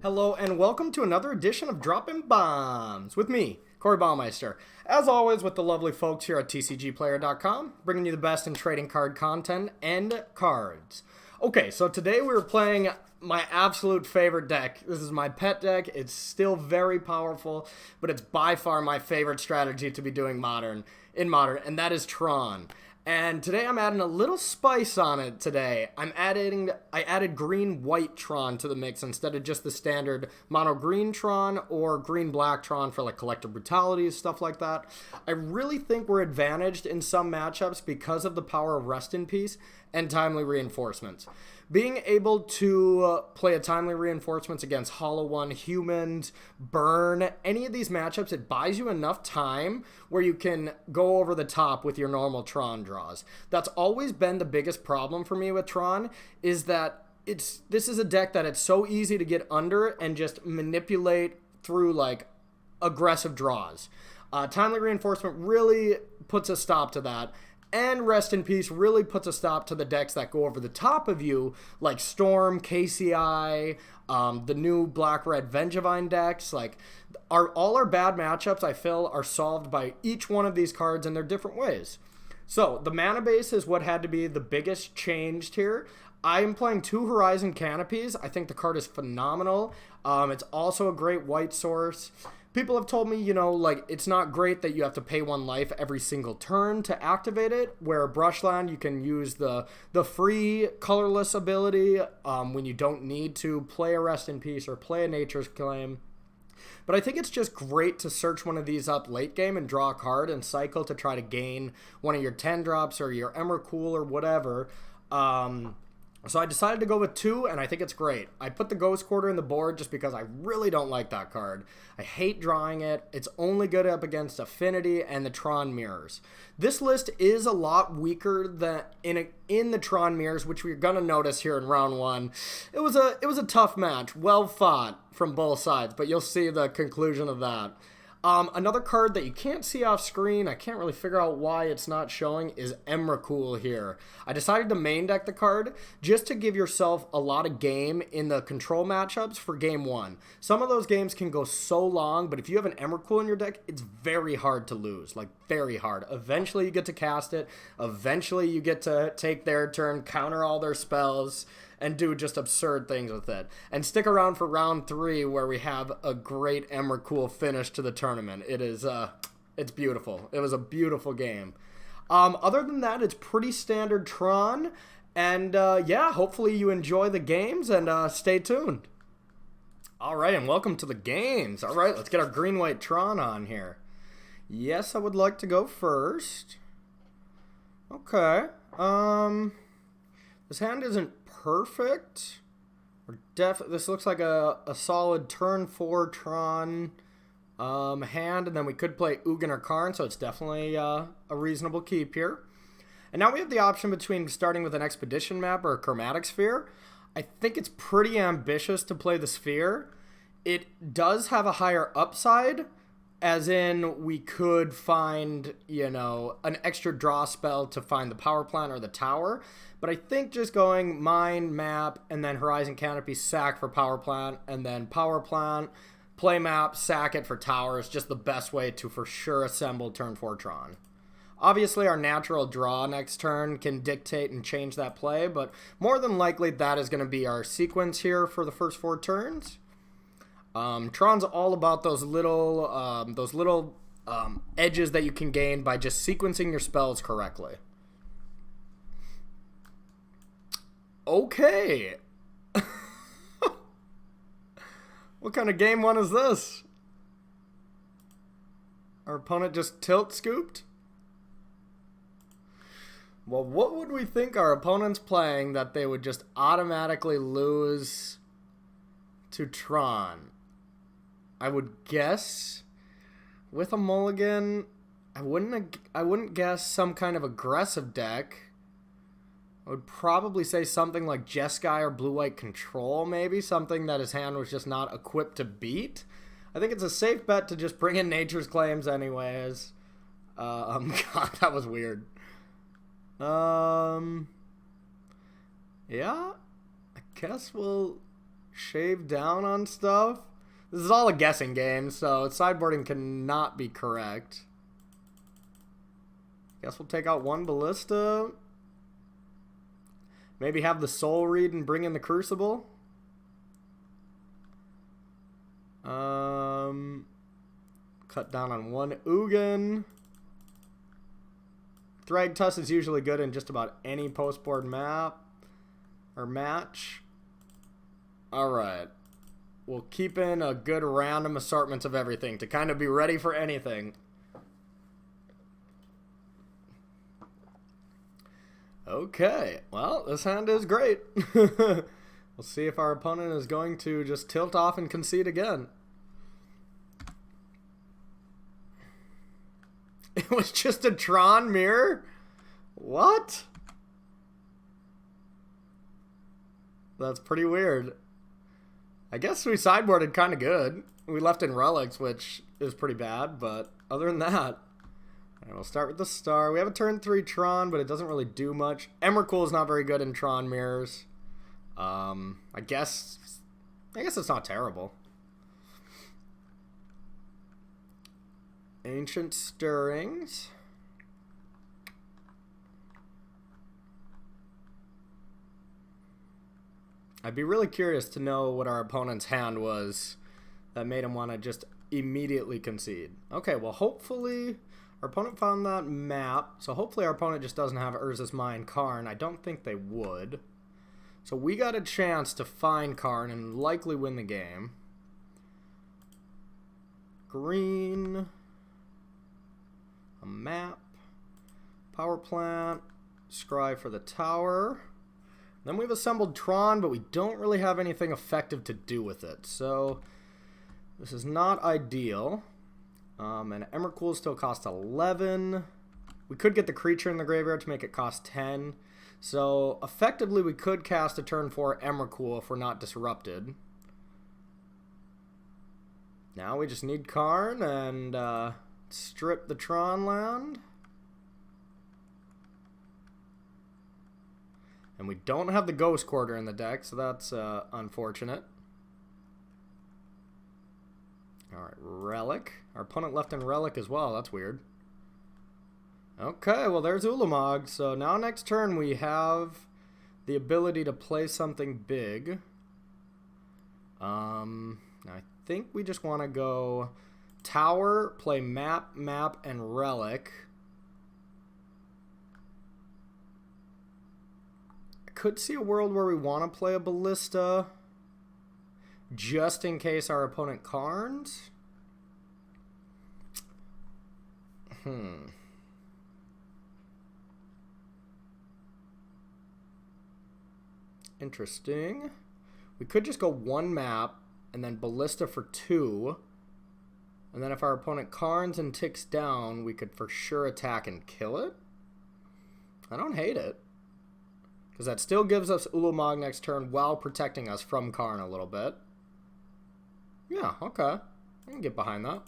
Hello and welcome to another edition of Droppin' Bombs with me, Corey Baumeister. As always, with the lovely folks here at TCGplayer.com, bringing you the best in trading card content and cards. Okay, so today we're playing my absolute favorite deck. This is my pet deck. It's still very powerful, but it's by far my favorite strategy to be doing in Modern, and that is Tron. And today I'm adding a little spice on it today. I added green-white Tron to the mix instead of just the standard mono-green Tron or green-black Tron for like Collective Brutality, stuff like that. I really think we're advantaged in some matchups because of the power of Rest in Peace and Timely Reinforcements. Being able to play a Timely Reinforcements against Hollow One, Humans, Burn, any of these matchups, it buys you enough time where you can go over the top with your normal Tron draws. That's always been the biggest problem for me with Tron, is that this is a deck that it's so easy to get under and just manipulate through like aggressive draws. Timely Reinforcement really puts a stop to that. And Rest in Peace really puts a stop to the decks that go over the top of you, like Storm, KCI, the new Black-Red Vengevine decks. Like, all our bad matchups, I feel, are solved by each one of these cards in their different ways. So, the mana base is what had to be the biggest change here. I am playing 2 Horizon Canopies. I think the card is phenomenal. It's also a great white source. People have told me, like, it's not great that you have to pay 1 life every single turn to activate it, where Brushland, you can use the free colorless ability when you don't need to play a Rest in Peace or play a Nature's Claim. But I think it's just great to search one of these up late game and draw a card and cycle to try to gain one of your 10 drops or your Emrakul or whatever. So I decided to go with 2, and I think it's great. I put the Ghost Quarter in the board just because I really don't like that card. I hate drawing it. It's only good up against Affinity and the Tron Mirrors. This list is a lot weaker than in the Tron Mirrors, which we're going to notice here in round 1. It was a tough match, well fought from both sides, but you'll see the conclusion of that. Another card that you can't see off screen, I can't really figure out why it's not showing, is Emrakul here. I decided to main deck the card just to give yourself a lot of game in the control matchups for game 1. Some of those games can go so long, but if you have an Emrakul in your deck, it's very hard to lose, like very hard. Eventually you get to cast it, eventually you get to take their turn, counter all their spells, and do just absurd things with it. And stick around for round 3 where we have a great Emrakul finish to the tournament. It's beautiful. It was a beautiful game. Other than that, it's pretty standard Tron. And yeah, hopefully you enjoy the games and stay tuned. All right, and welcome to the games. All right, let's get our green-white Tron on here. Yes, I would like to go first. Okay. This hand isn't perfect. This looks like a solid turn 4 Tron hand, and then we could play Ugin or Karn, so it's definitely a reasonable keep here. And now we have the option between starting with an Expedition map or a Chromatic Sphere. I think it's pretty ambitious to play the Sphere. It does have a higher upside, as in we could find, an extra draw spell to find the power plant or the tower. But I think just going mine, map, and then Horizon Canopy, sack for power plant, and then power plant, play map, sack it for tower is just the best way to for sure assemble turn 4 Tron. Obviously, our natural draw next turn can dictate and change that play, but more than likely that is going to be our sequence here for the first 4 turns. Tron's all about those little edges that you can gain by just sequencing your spells correctly. Okay. What kind of game 1 is this? Our opponent just tilt scooped? Well, what would we think our opponent's playing that they would just automatically lose to Tron? I would guess with a mulligan, I wouldn't guess some kind of aggressive deck. I would probably say something like Jeskai or Blue-White Control, maybe. Something that his hand was just not equipped to beat. I think it's a safe bet to just bring in Nature's Claims anyways. God, that was weird. Yeah, I guess we'll shave down on stuff. This is all a guessing game, so sideboarding cannot be correct. Guess we'll take out one Ballista. Maybe have the Soul Read and bring in the Crucible. Cut down on one Ugin. Thragtusk is usually good in just about any postboard map or match. Alright. We'll keep in a good random assortment of everything to kind of be ready for anything. Okay, well, this hand is great. We'll see if our opponent is going to just tilt off and concede again. It was just a Tron mirror? What? That's pretty weird. I guess we sideboarded kind of good. We left in relics, which is pretty bad, but other than that... Alright, we'll start with the star. We have a turn 3 Tron, but it doesn't really do much. Emrakul is not very good in Tron mirrors. I guess it's not terrible. Ancient Stirrings. I'd be really curious to know what our opponent's hand was that made him want to just immediately concede. Okay, well, hopefully our opponent found that map, so hopefully our opponent just doesn't have Urza's Mine Karn. I don't think they would. So we got a chance to find Karn and likely win the game. Green. A map. Power plant. Scry for the tower. Then we've assembled Tron, but we don't really have anything effective to do with it. So this is not ideal. And Emrakul still costs 11. We could get the creature in the graveyard to make it cost 10. So effectively we could cast a turn 4 Emrakul if we're not disrupted. Now we just need Karn and strip the Tron land. And we don't have the Ghost Quarter in the deck, so that's unfortunate. Alright, Relic. Our opponent left in Relic as well. That's weird. Okay, well there's Ulamog. So now next turn we have the ability to play something big. I think we just want to go Tower, play Map, and Relic. I could see a world where we want to play a Ballista just in case our opponent Karns. Interesting. We could just go one map and then Ballista for 2. And then if our opponent Karns and ticks down, we could for sure attack and kill it. I don't hate it. Because that still gives us Ulamog next turn while protecting us from Karn a little bit. Yeah, okay. I can get behind that.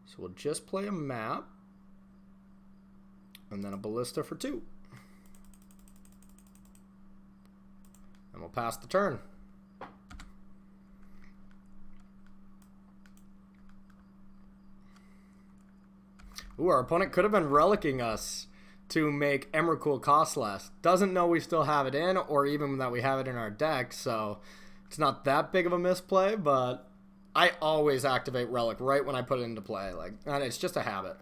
So we'll just play a map. And then a Ballista for 2. And we'll pass the turn. Ooh, our opponent could have been relicking us to make Emrakul cost less. Doesn't know we still have it in, or even that we have it in our deck, so it's not that big of a misplay, but I always activate Relic right when I put it into play. And it's just a habit.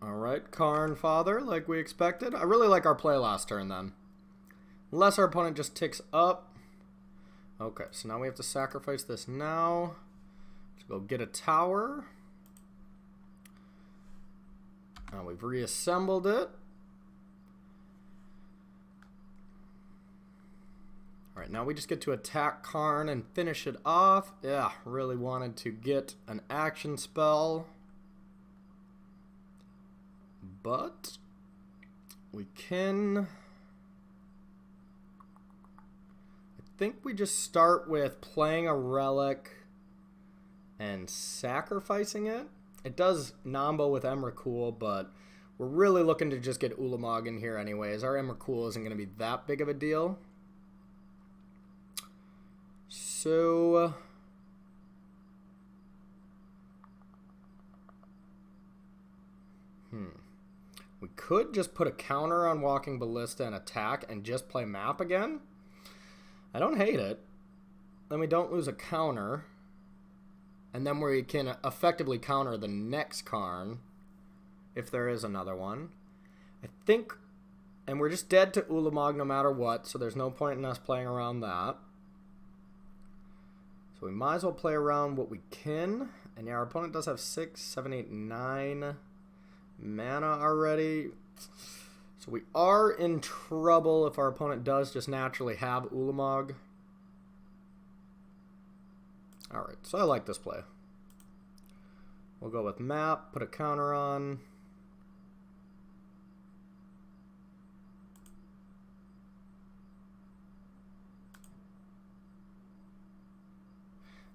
Alright, Karn Father, like we expected. I really like our play last turn then. Unless our opponent just ticks up. Okay, so now we have to sacrifice this now. Let's go get a tower. Now we've reassembled it. Alright, now we just get to attack Karn and finish it off. Yeah, really wanted to get an action spell. But we can... I think we just start with playing a Relic and sacrificing it. It does Nambo with Emrakul, but We're really looking to just get Ulamog in here anyways. Our Emrakul isn't going to be that big of a deal. So... we could just put a counter on Walking Ballista and attack and just play map again. I don't hate it. Then we don't lose a counter. And then we can effectively counter the next Karn, if there is another one. I think, and we're just dead to Ulamog no matter what, so there's no point in us playing around that. So we might as well play around what we can. And yeah, our opponent does have 6, 7, 8, 9 mana already. So we are in trouble if our opponent does just naturally have Ulamog. Alright, so I like this play. We'll go with map, put a counter on.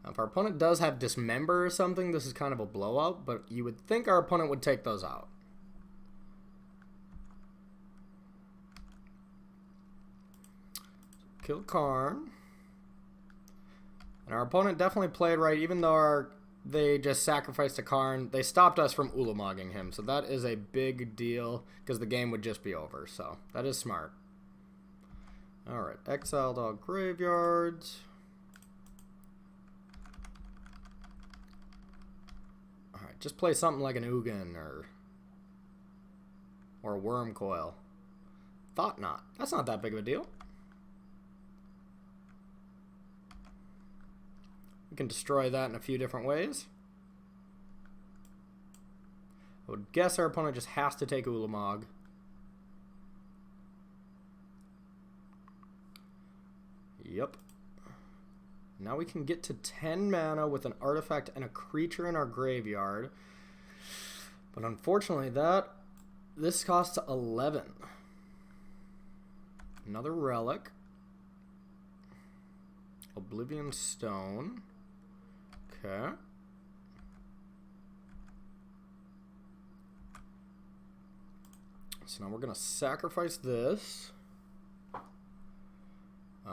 Now, if our opponent does have Dismember or something, this is kind of a blowout, but you would think our opponent would take those out. Kill Karn. And our opponent definitely played right, even though they just sacrificed a Karn. They stopped us from Ulamogging him, so that is a big deal, because the game would just be over, so that is smart. Alright, exiled all graveyards. Alright, just play something like an Ugin or a Worm Coil. Thought not. That's not that big of a deal. We can destroy that in a few different ways. I would guess our opponent just has to take Ulamog. Yep. Now we can get to 10 mana with an artifact and a creature in our graveyard. But unfortunately this costs 11. Another relic. Oblivion Stone. Okay. So now we're going to sacrifice this. I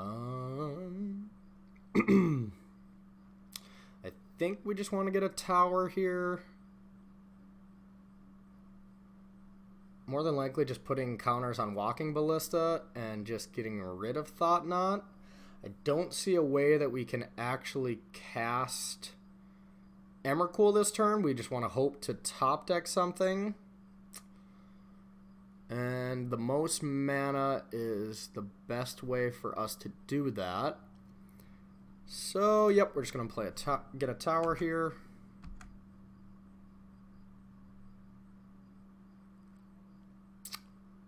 think we just want to get a tower here. More than likely just putting counters on Walking Ballista and just getting rid of Thought Knot. I don't see a way that we can actually cast Emrakul this turn. We just want to hope to top deck something. And the most mana is the best way for us to do that. So, yep, we're just going to get a tower here.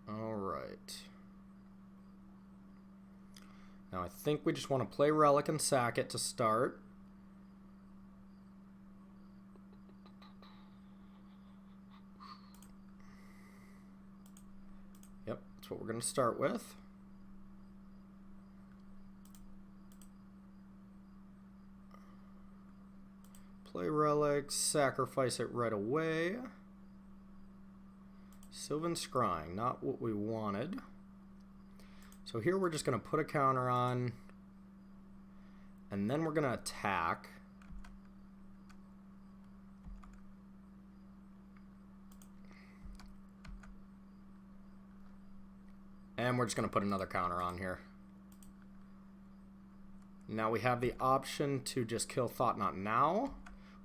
Alright. Now I think we just want to play Relic and sack it to start. Yep, that's what we're going to start with. Play Relic, sacrifice it right away. Sylvan Scrying, not what we wanted. So here we're just going to put a counter on, and then we're going to attack. And we're just going to put another counter on here. Now we have the option to just kill Thought Knot now,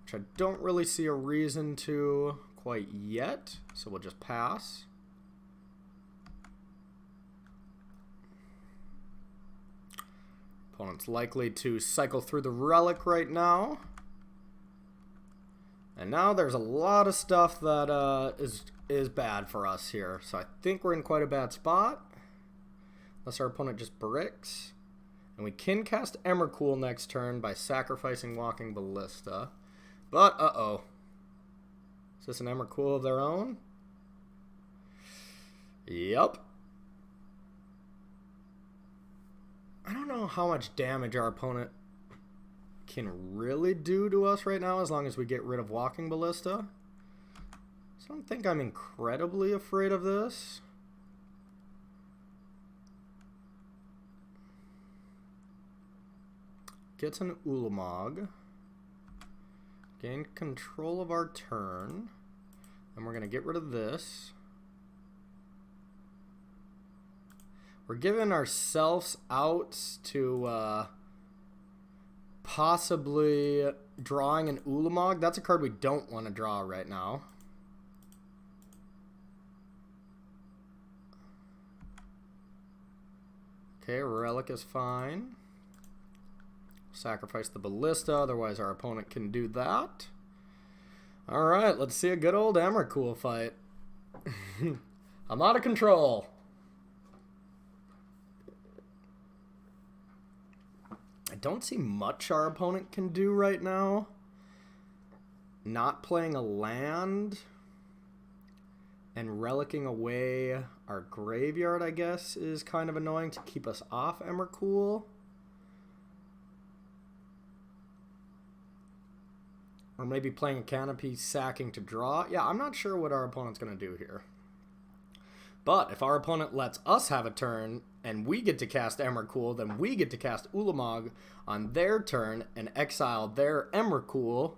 which I don't really see a reason to quite yet, so we'll just pass. Opponent's likely to cycle through the Relic right now. And now there's a lot of stuff that is bad for us here. So I think we're in quite a bad spot. Unless our opponent just bricks. And we can cast Emrakul next turn by sacrificing Walking Ballista. But, uh-oh. Is this an Emrakul of their own? Yup. I don't know how much damage our opponent can really do to us right now as long as we get rid of Walking Ballista. I don't think I'm incredibly afraid of this. Gets an Ulamog. Gain control of our turn. And we're going to get rid of this. We're giving ourselves outs to possibly drawing an Ulamog. That's a card we don't want to draw right now. Okay, Relic is fine. Sacrifice the Ballista, otherwise our opponent can do that. Alright, let's see a good old Emrakul fight. I'm out of control. I don't see much our opponent can do right now. Not playing a land and relicking away our graveyard, I guess, is kind of annoying to keep us off Emrakul. Or maybe playing a Canopy, sacking to draw. Yeah, I'm not sure what our opponent's going to do here. But if our opponent lets us have a turn and we get to cast Emrakul, then we get to cast Ulamog on their turn and exile their Emrakul,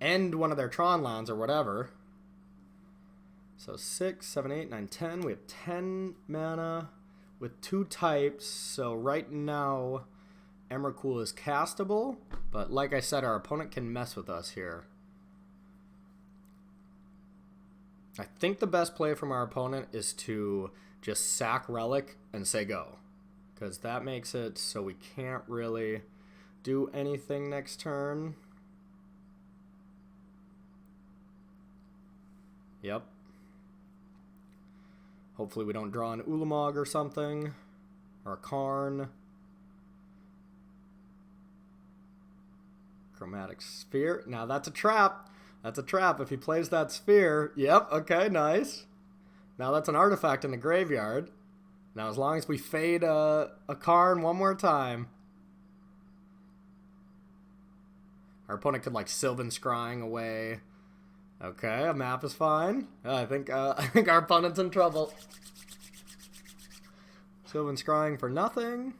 end one of their Tron lands or whatever. So 6, 7, 8, 9, 10. We have 10 mana with 2 types. So right now, Emrakul is castable. But like I said, our opponent can mess with us here. I think the best play from our opponent is to just sack Relic and say go. Because that makes it so we can't really do anything next turn. Yep. Hopefully we don't draw an Ulamog or something. Or a Karn. Chromatic Sphere. Now that's a trap. That's a trap. If he plays that sphere. Yep, okay, nice. Now that's an artifact in the graveyard. Now as long as we fade a Karn one more time. Our opponent could like Sylvan Scrying away. Okay, a map is fine. I think our opponent's in trouble. Sylvan Scrying for nothing.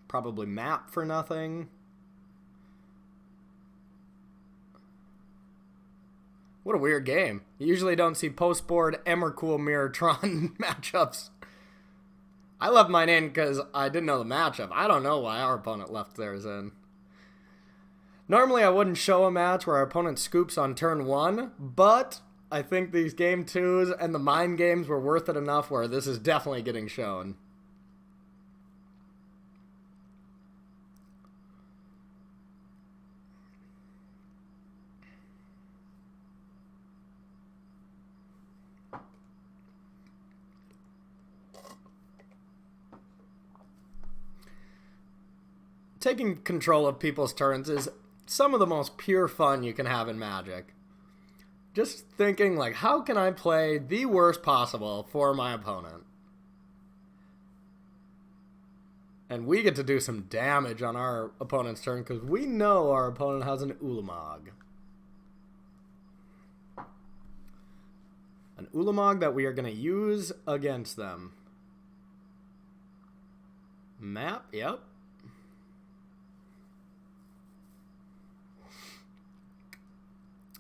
Probably map for nothing. What a weird game. You usually don't see post-board Emrakul Mirror Tron matchups. I left mine in because I didn't know the matchup. I don't know why our opponent left theirs in. Normally I wouldn't show a match where our opponent scoops on turn 1, but I think these game 2s and the mind games were worth it enough where this is definitely getting shown. Taking control of people's turns is some of the most pure fun you can have in Magic. Just thinking, like, how can I play the worst possible for my opponent? And we get to do some damage on our opponent's turn because we know our opponent has an Ulamog. An Ulamog that we are going to use against them. Map, yep.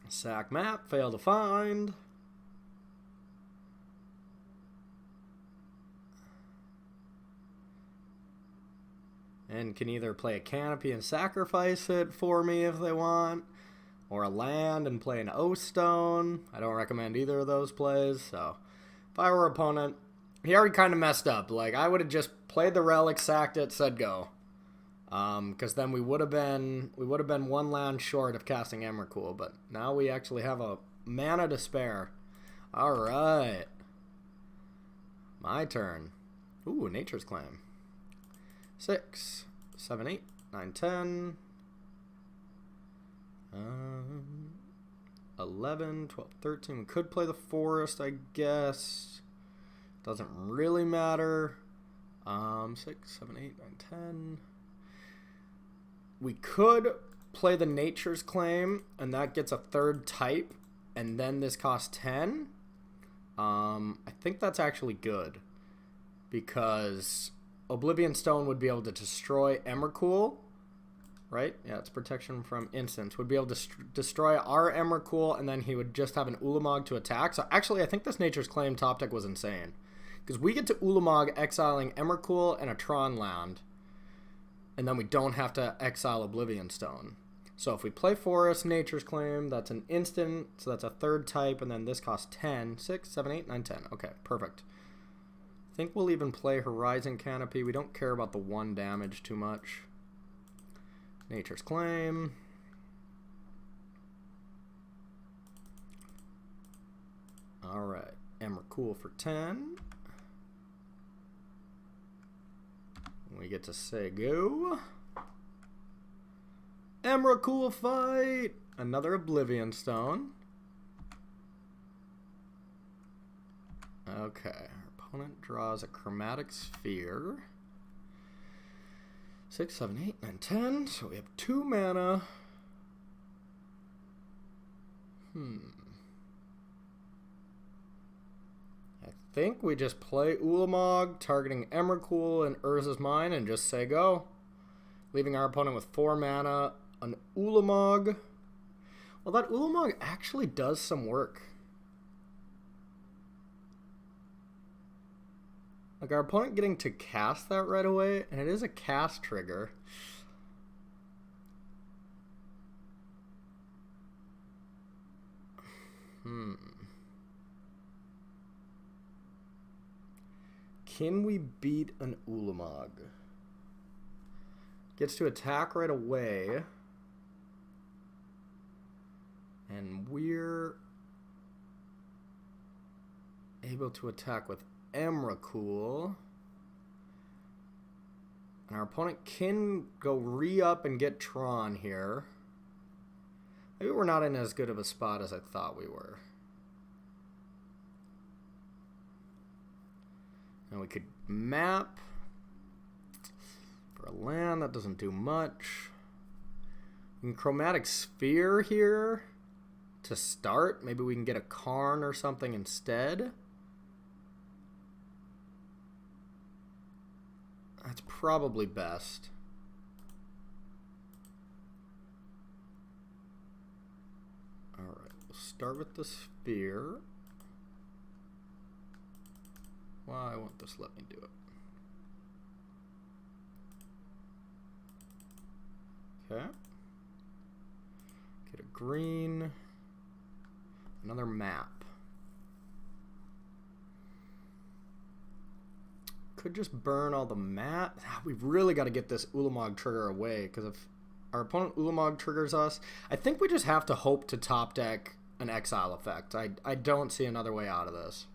Sack map, fail to find. And can either play a Canopy and sacrifice it for me if they want, or a land and play an O-Stone. I don't recommend either of those plays, so if I were opponent, he already kind of messed up. Like, I would have just played the Relic, sacked it, said go. Because then we would have been one land short of casting Emrakul, but now we actually have a mana to spare. All right, my turn. Ooh, Nature's Claim. 6, 7, 8, 9, 10, 11, 12, 13. We could play the Forest, I guess. Doesn't really matter. 6, 7, 8, 9, 10. We could play the Nature's Claim, and that gets a third type, and then this costs 10, I think that's actually good. Because Oblivion Stone would be able to destroy Emrakul, right? Yeah, it's protection from instants. Would be able to destroy our Emrakul, and then he would just have an Ulamog to attack. So actually, I think this Nature's Claim top deck was insane. Because we get to Ulamog exiling Emrakul and a Tron land, and then we don't have to exile Oblivion Stone. So if we play Forest, Nature's Claim, that's an instant, so that's a third type, and then this costs 10, 6, 7, 8, 9, 10. Okay, perfect. I think we'll even play Horizon Canopy. We don't care about the 1 damage too much. Nature's Claim. Alright, Emrakul for 10. We get to say go. Emrakul fight! Another Oblivion Stone. Okay, our opponent draws a Chromatic Sphere. 6, 7, 8, 9, 10. So we have 2 mana. I think we just play Ulamog, targeting Emrakul and Urza's Mine, and just say go. Leaving our opponent with 4 mana, an Ulamog. Well, that Ulamog actually does some work. Like, our opponent getting to cast that right away, and it is a cast trigger. Can we beat an Ulamog? Gets to attack right away. And we're able to attack with Emrakul. And our opponent can go re-up and get Tron here. Maybe we're not in as good of a spot as I thought we were. And we could map for a land. That doesn't do much. We can Chromatic Sphere here to start. Maybe we can get a Karn or something instead. That's probably best. Alright, we'll start with the Sphere. Why won't this let me do it? Okay. Get a green. Another map. Could just burn all the map. We've really got to get this Ulamog trigger away, because if our opponent Ulamog triggers us, I think we just have to hope to top deck an exile effect. I don't see another way out of this.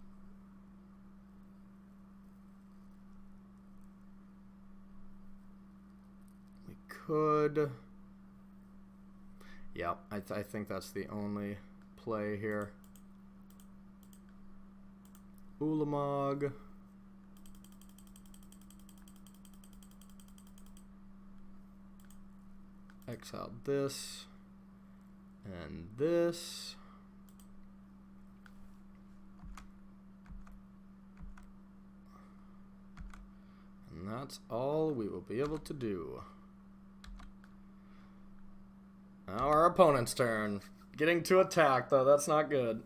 We could... Yep, I think that's the only play here. Ulamog. Exile this and this. And that's all we will be able to do. Now our opponent's turn. Getting to attack, though, that's not good.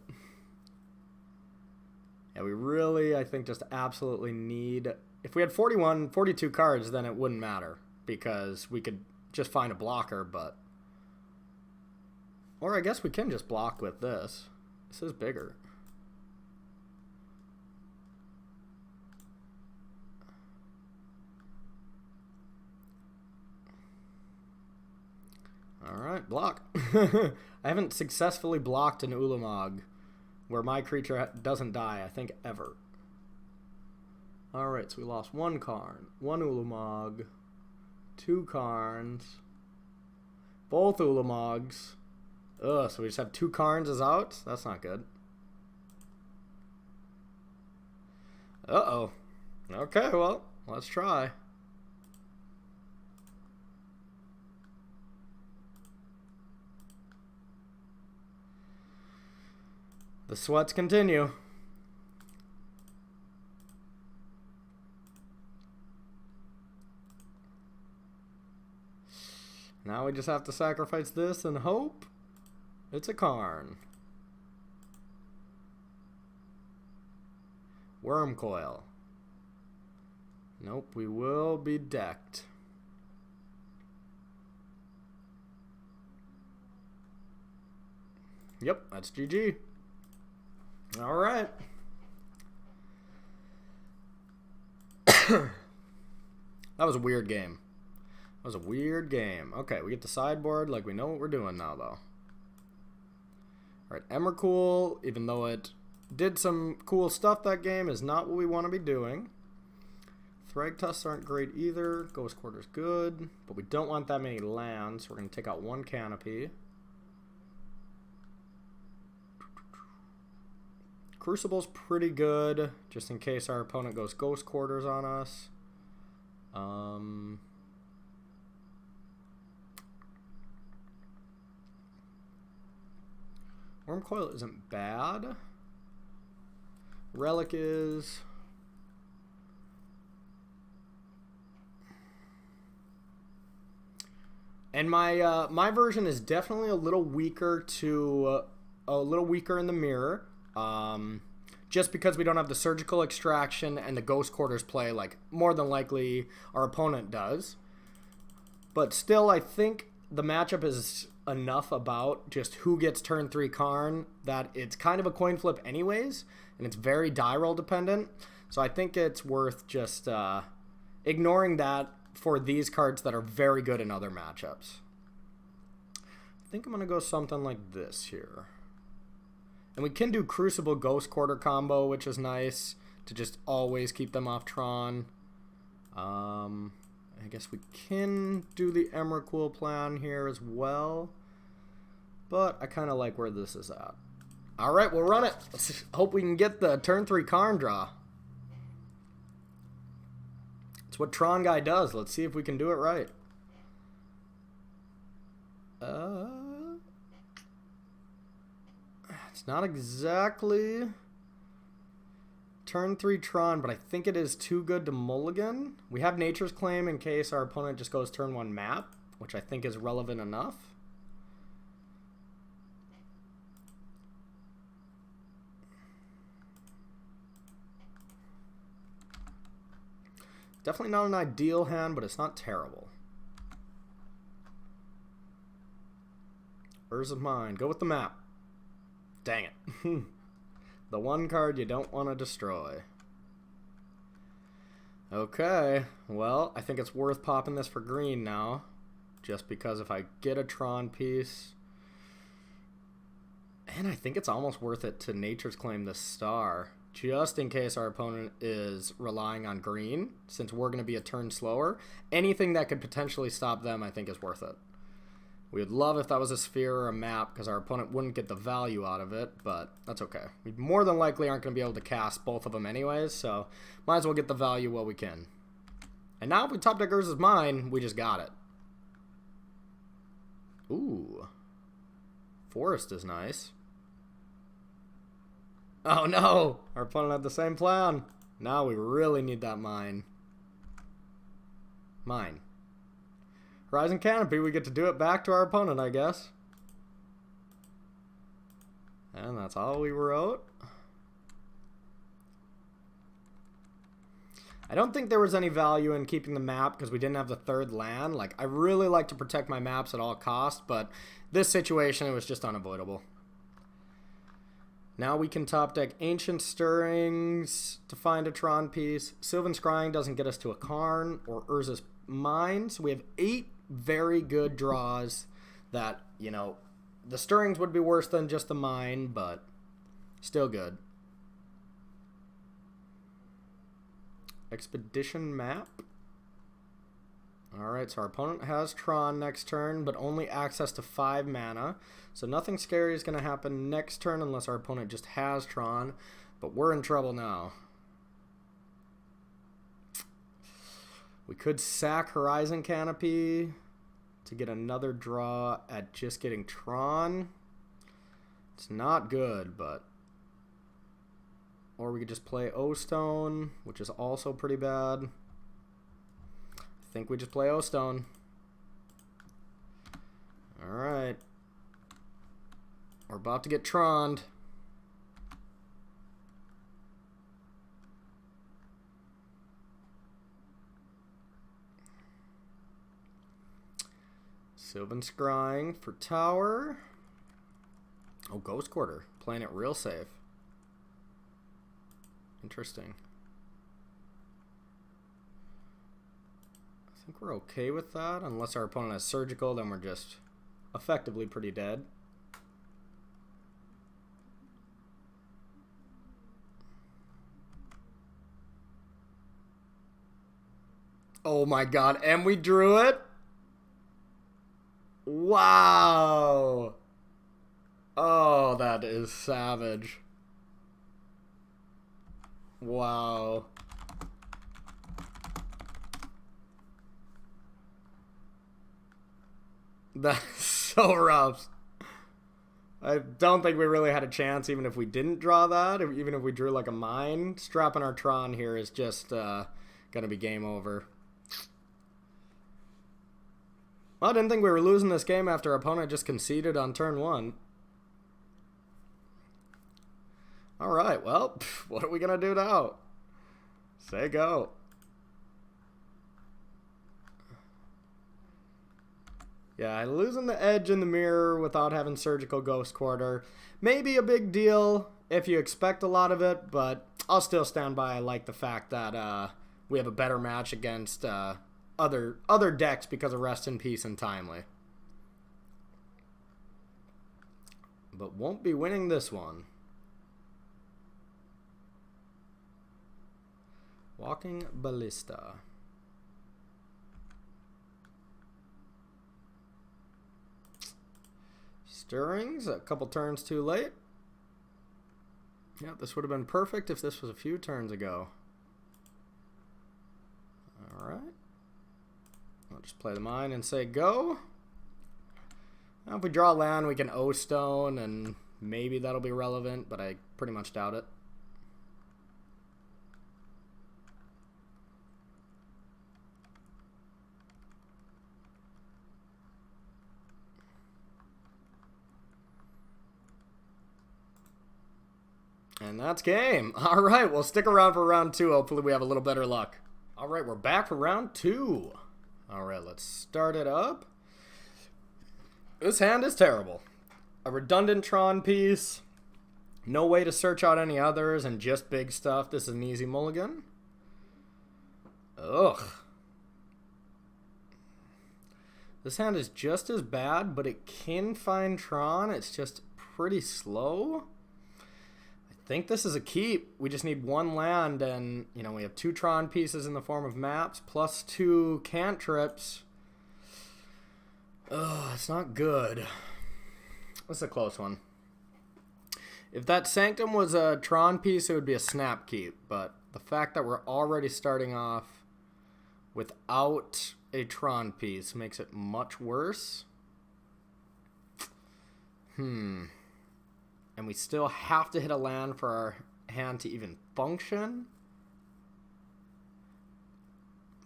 Yeah, we really, I think, just absolutely need... If we had 42 cards, then it wouldn't matter, because we could just find a blocker, but... Or I guess we can just block with this. This is bigger. Alright, block. I haven't successfully blocked an Ulamog where my creature doesn't die, I think, ever. Alright, so we lost 1 Karn, 1 Ulamog, 2 Karns, both Ulamogs. Ugh, so we just have 2 Karns as outs? That's not good. Uh-oh. Okay, well, let's try. The sweats continue. Now we just have to sacrifice this and hope it's a Karn. Worm coil. Nope, we will be decked. Yep, that's GG. All right. That was a weird game. That was a weird game. Okay, we get the sideboard like we know what we're doing now, though. All right, Emrakul, even though it did some cool stuff that game, is not what we want to be doing. Thragtusts aren't great either. Ghost Quarter's good, but we don't want that many lands, so we're going to take out one canopy. Crucible's pretty good, just in case our opponent goes Ghost Quarters on us. Worm Coil isn't bad. Relic is. And my version is definitely a little weaker in the mirror. Just because we don't have the surgical extraction and the Ghost Quarters play like more than likely our opponent does. But still, I think the matchup is enough about just who gets turn 3 Karn that it's kind of a coin flip anyways, and it's very die roll dependent. So I think it's worth just ignoring that for these cards that are very good in other matchups. I think I'm going to go something like this here. And we can do Crucible Ghost Quarter combo, which is nice to just always keep them off Tron. I guess we can do the Emrakul plan here as well. But I kind of like where this is at. All right, we'll run it. Let's hope we can get the turn 3 Karn draw. It's what Tron guy does. Let's see if we can do it right. It's not exactly turn 3 Tron, but I think it is too good to mulligan. We have Nature's Claim in case our opponent just goes turn 1 map, which I think is relevant enough. Definitely not an ideal hand, but it's not terrible. Urza's mine. Go with the map. Dang it. The one card you don't want to destroy. Okay. Well, I think it's worth popping this for green now. Just because if I get a Tron piece... And I think it's almost worth it to Nature's Claim this star. Just in case our opponent is relying on green. Since we're going to be a turn slower. Anything that could potentially stop them I think is worth it. We would love if that was a sphere or a map because our opponent wouldn't get the value out of it, but that's okay. We more than likely aren't going to be able to cast both of them anyways, so might as well get the value while we can. And now if we top deck Urza's Mine, we just got it. Ooh. Forest is nice. Oh no! Our opponent had the same plan. Now we really need that mine. Mine. Horizon Canopy, we get to do it back to our opponent, I guess. And that's all we wrote. I don't think there was any value in keeping the map because we didn't have the third land. Like, I really like to protect my maps at all costs, but this situation, it was just unavoidable. Now we can top deck Ancient Stirrings to find a Tron piece. Sylvan Scrying doesn't get us to a Karn or Urza's Mine, so we have 8 very good draws that, you know, the Stirrings would be worse than just the Mine, but still good. Expedition map. Alright, so our opponent has Tron next turn, but only access to 5 mana. So nothing scary is going to happen next turn unless our opponent just has Tron. But we're in trouble now. We could sack Horizon Canopy to get another draw at just getting Tron. It's not good, but Or we could just play O-Stone, which is also pretty bad. I think we just play O-Stone. Alright. We're about to get Troned. Sylvan Scrying for tower. Oh, Ghost Quarter. Playing it real safe. Interesting. I think we're okay with that. Unless our opponent has Surgical, then we're just effectively pretty dead. Oh my god, and we drew it? Wow. Oh, that is savage. Wow. That's so rough. I don't think we really had a chance even if we didn't draw that, or even if we drew like a mine. Strapping our Tron here is just gonna be game over. Well, I didn't think we were losing this game after our opponent just conceded on turn 1. Alright, well, what are we going to do now? Say go. Yeah, losing the edge in the mirror without having Surgical Ghost Quarter. Maybe a big deal if you expect a lot of it, but I'll still stand by. I like the fact that we have a better match against other decks because of Rest in Peace and Timely. But won't be winning this one. Walking Ballista. Stirrings, a couple turns too late. Yeah, this would have been perfect if this was a few turns ago. Alright. I'll just play the mine and say go. Now if we draw land, we can O-Stone, and maybe that'll be relevant, but I pretty much doubt it. And that's game. All right, we'll stick around for round 2. Hopefully we have a little better luck. All right, we're back for round 2. All right, let's start it up. This hand is terrible. A redundant Tron piece. No way to search out any others and just big stuff. This is an easy mulligan. Ugh. This hand is just as bad, but it can find Tron. It's just pretty slow. I think this is a keep. We just need one land, and you know we have 2 Tron pieces in the form of maps plus 2 cantrips. Ugh, it's not good. This is a close one. If that Sanctum was a Tron piece, it would be a snap keep, but the fact that we're already starting off without a Tron piece makes it much worse. And we still have to hit a land for our hand to even function.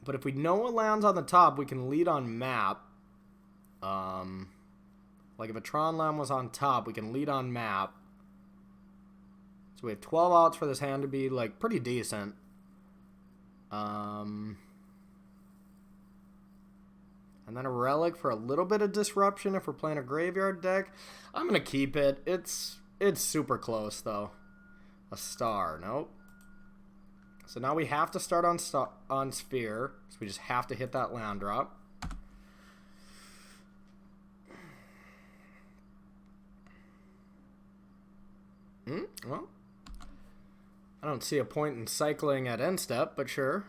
But if we know a land's on the top, we can lead on map. Like if a Tron land was on top, we can lead on map. So we have 12 outs for this hand to be like pretty decent. And then a relic for a little bit of disruption if we're playing a graveyard deck. I'm going to keep it. It's super close, though. A star. Nope. So now we have to start on Sphere. So we just have to hit that land drop. Well, I don't see a point in cycling at end step, but sure.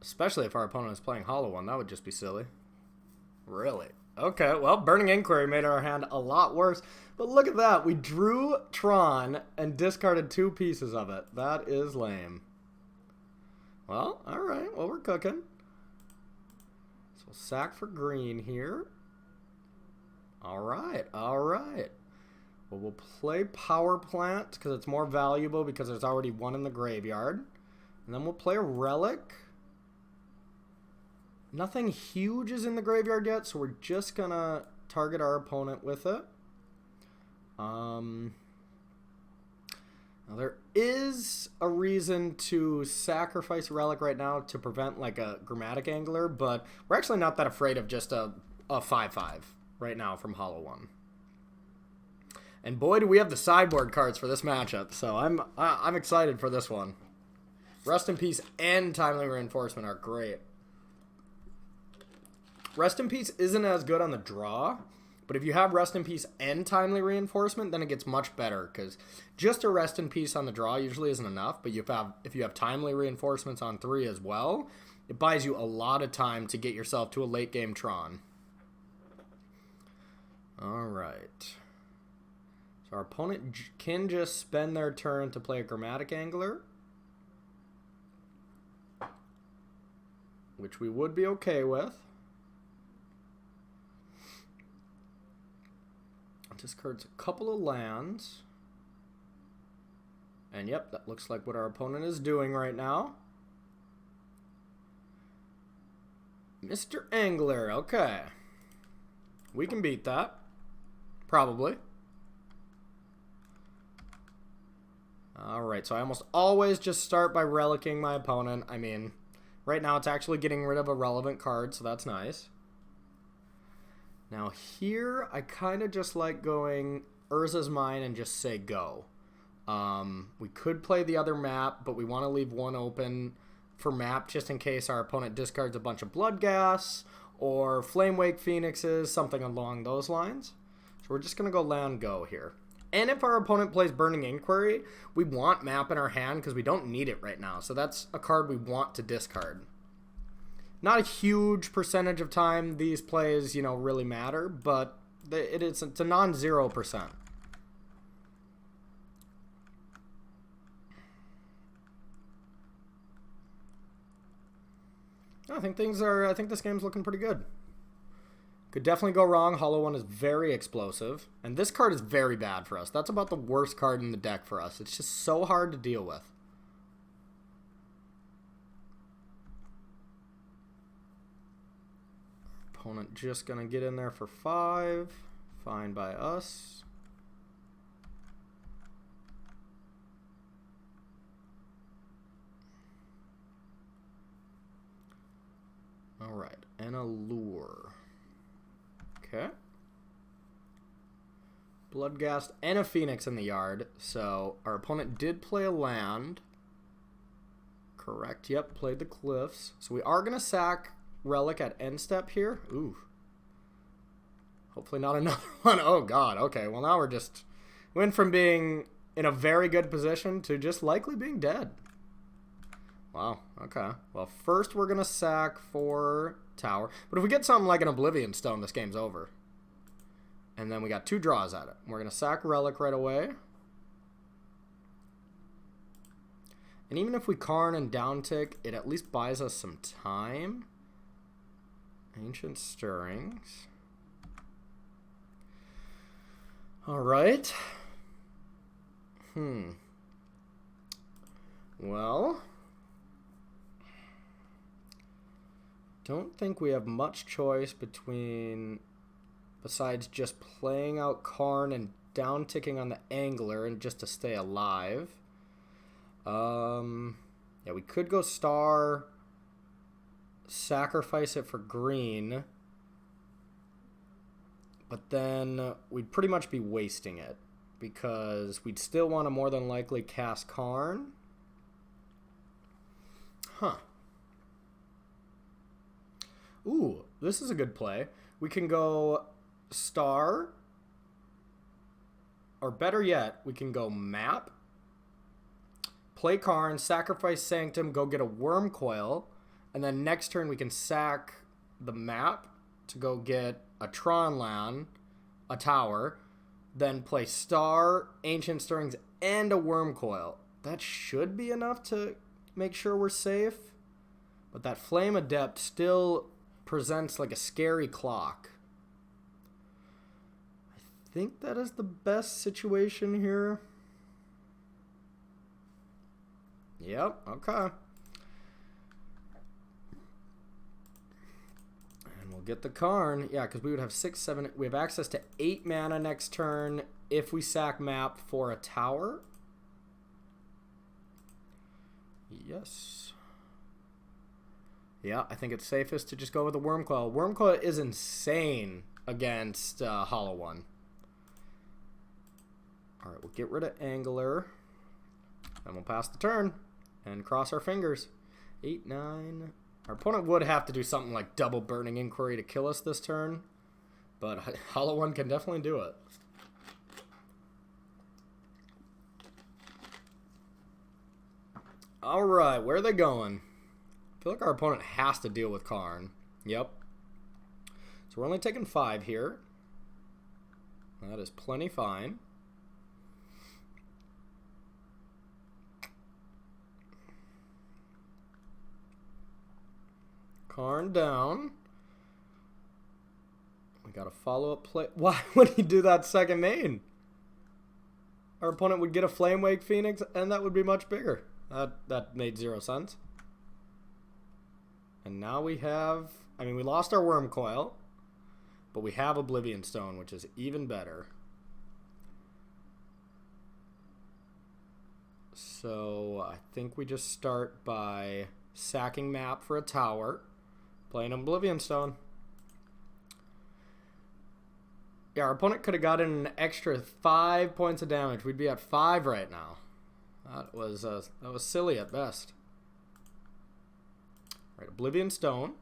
Especially if our opponent is playing Hollow One. That would just be silly. Really? Okay, well, Burning Inquiry made our hand a lot worse. But look at that. We drew Tron and discarded 2 pieces of it. That is lame. Well, alright. Well, we're cooking. So we'll sack for green here. Alright, alright. Well, we'll we'll play Power Plant because it's more valuable because there's already one in the graveyard. And then we'll play a Relic. Nothing huge is in the graveyard yet, so we're just going to target our opponent with it. Now there is a reason to sacrifice a Relic right now to prevent like a Grammatic Angler, but we're actually not that afraid of just a 5/5 right now from Hollow One. And boy, do we have the sideboard cards for this matchup, so I'm excited for this one. Rest in Peace and Timely Reinforcement are great. Rest in Peace isn't as good on the draw, but if you have Rest in Peace and Timely Reinforcement, then it gets much better, because just a Rest in Peace on the draw usually isn't enough, but if you have Timely Reinforcements on 3 as well, it buys you a lot of time to get yourself to a late game Tron. Alright. So our opponent can just spend their turn to play a Grammatic Angler, which we would be okay with. Discards a couple of lands. And yep, that looks like what our opponent is doing right now. Mr. Angler, okay. We can beat that. Probably. Alright, so I almost always just start by relicking my opponent. I mean, right now it's actually getting rid of a relevant card, so that's nice. Now here, I kind of just like going Urza's Mine and just say go. We could play the other map, but we want to leave one open for map just in case our opponent discards a bunch of Blood Gas or Flame Wake Phoenixes, something along those lines. So we're just going to go land go here. And if our opponent plays Burning Inquiry, we want map in our hand because we don't need it right now. So that's a card we want to discard. Not a huge percentage of time these plays, really matter, but it's a non-zero percent. I think this game's looking pretty good. Could definitely go wrong. Hollow One is very explosive, and this card is very bad for us. That's about the worst card in the deck for us. It's just so hard to deal with. Opponent just gonna get in there for 5. Fine by us. Alright, and a lure. Okay. Bloodghast and a Phoenix in the yard. So our opponent did play a land. Correct. Yep, played the Cliffs. So we are gonna sack Relic at end step here. Ooh. Hopefully not another one. Oh god. Okay, well now we're just went from being in a very good position to just likely being dead. Wow. Okay. Well, first we're gonna sack for Tower. But if we get something like an Oblivion Stone, this game's over. And then we got 2 draws at it. We're gonna sack Relic right away. And even if we Karn and downtick, it at least buys us some time. Ancient Stirrings. Alright. Well, don't think we have much choice besides just playing out Karn and downticking on the Angler and just to stay alive. Yeah, we could go Star, sacrifice it for green, but then we'd pretty much be wasting it because we'd still want to more than likely cast Karn. Huh. Ooh, this is a good play. We can go Star, or better yet, we can go Map, play Karn, sacrifice Sanctum, go get a Worm Coil, and then next turn we can sack the Map to go get a Tron land, a Tower, then play Star, Ancient Stirrings, and a Worm Coil. That should be enough to make sure we're safe, but that Flame Adept still presents like a scary clock. I think that is the best situation here. Yep, okay. And we'll get the Karn. Yeah, because we would have 6, 7... We have access to 8 mana next turn if we sack map for a tower. Yes. Yeah, I think it's safest to just go with the Wormcoil. Wormcoil is insane against Hollow One. Alright, we'll get rid of Angler. And we'll pass the turn. And cross our fingers. 8, 9... Our opponent would have to do something like double Burning Inquiry to kill us this turn. But Hollow One can definitely do it. Alright, where are they going? I feel like our opponent has to deal with Karn. Yep. So we're only taking 5 here. That is plenty fine. Karn down. We got a follow-up play. Why would he do that second main? Our opponent would get a Flame Wake Phoenix, and that would be much bigger. That made 0 sense. And now we have... I mean, we lost our Wormcoil, but we have Oblivion Stone, which is even better. So I think we just start by sacking map for a tower. Playing Oblivion Stone. Yeah, our opponent could have gotten an extra 5 points of damage. We'd be at 5 right now. That was silly at best. Right, Oblivion Stone.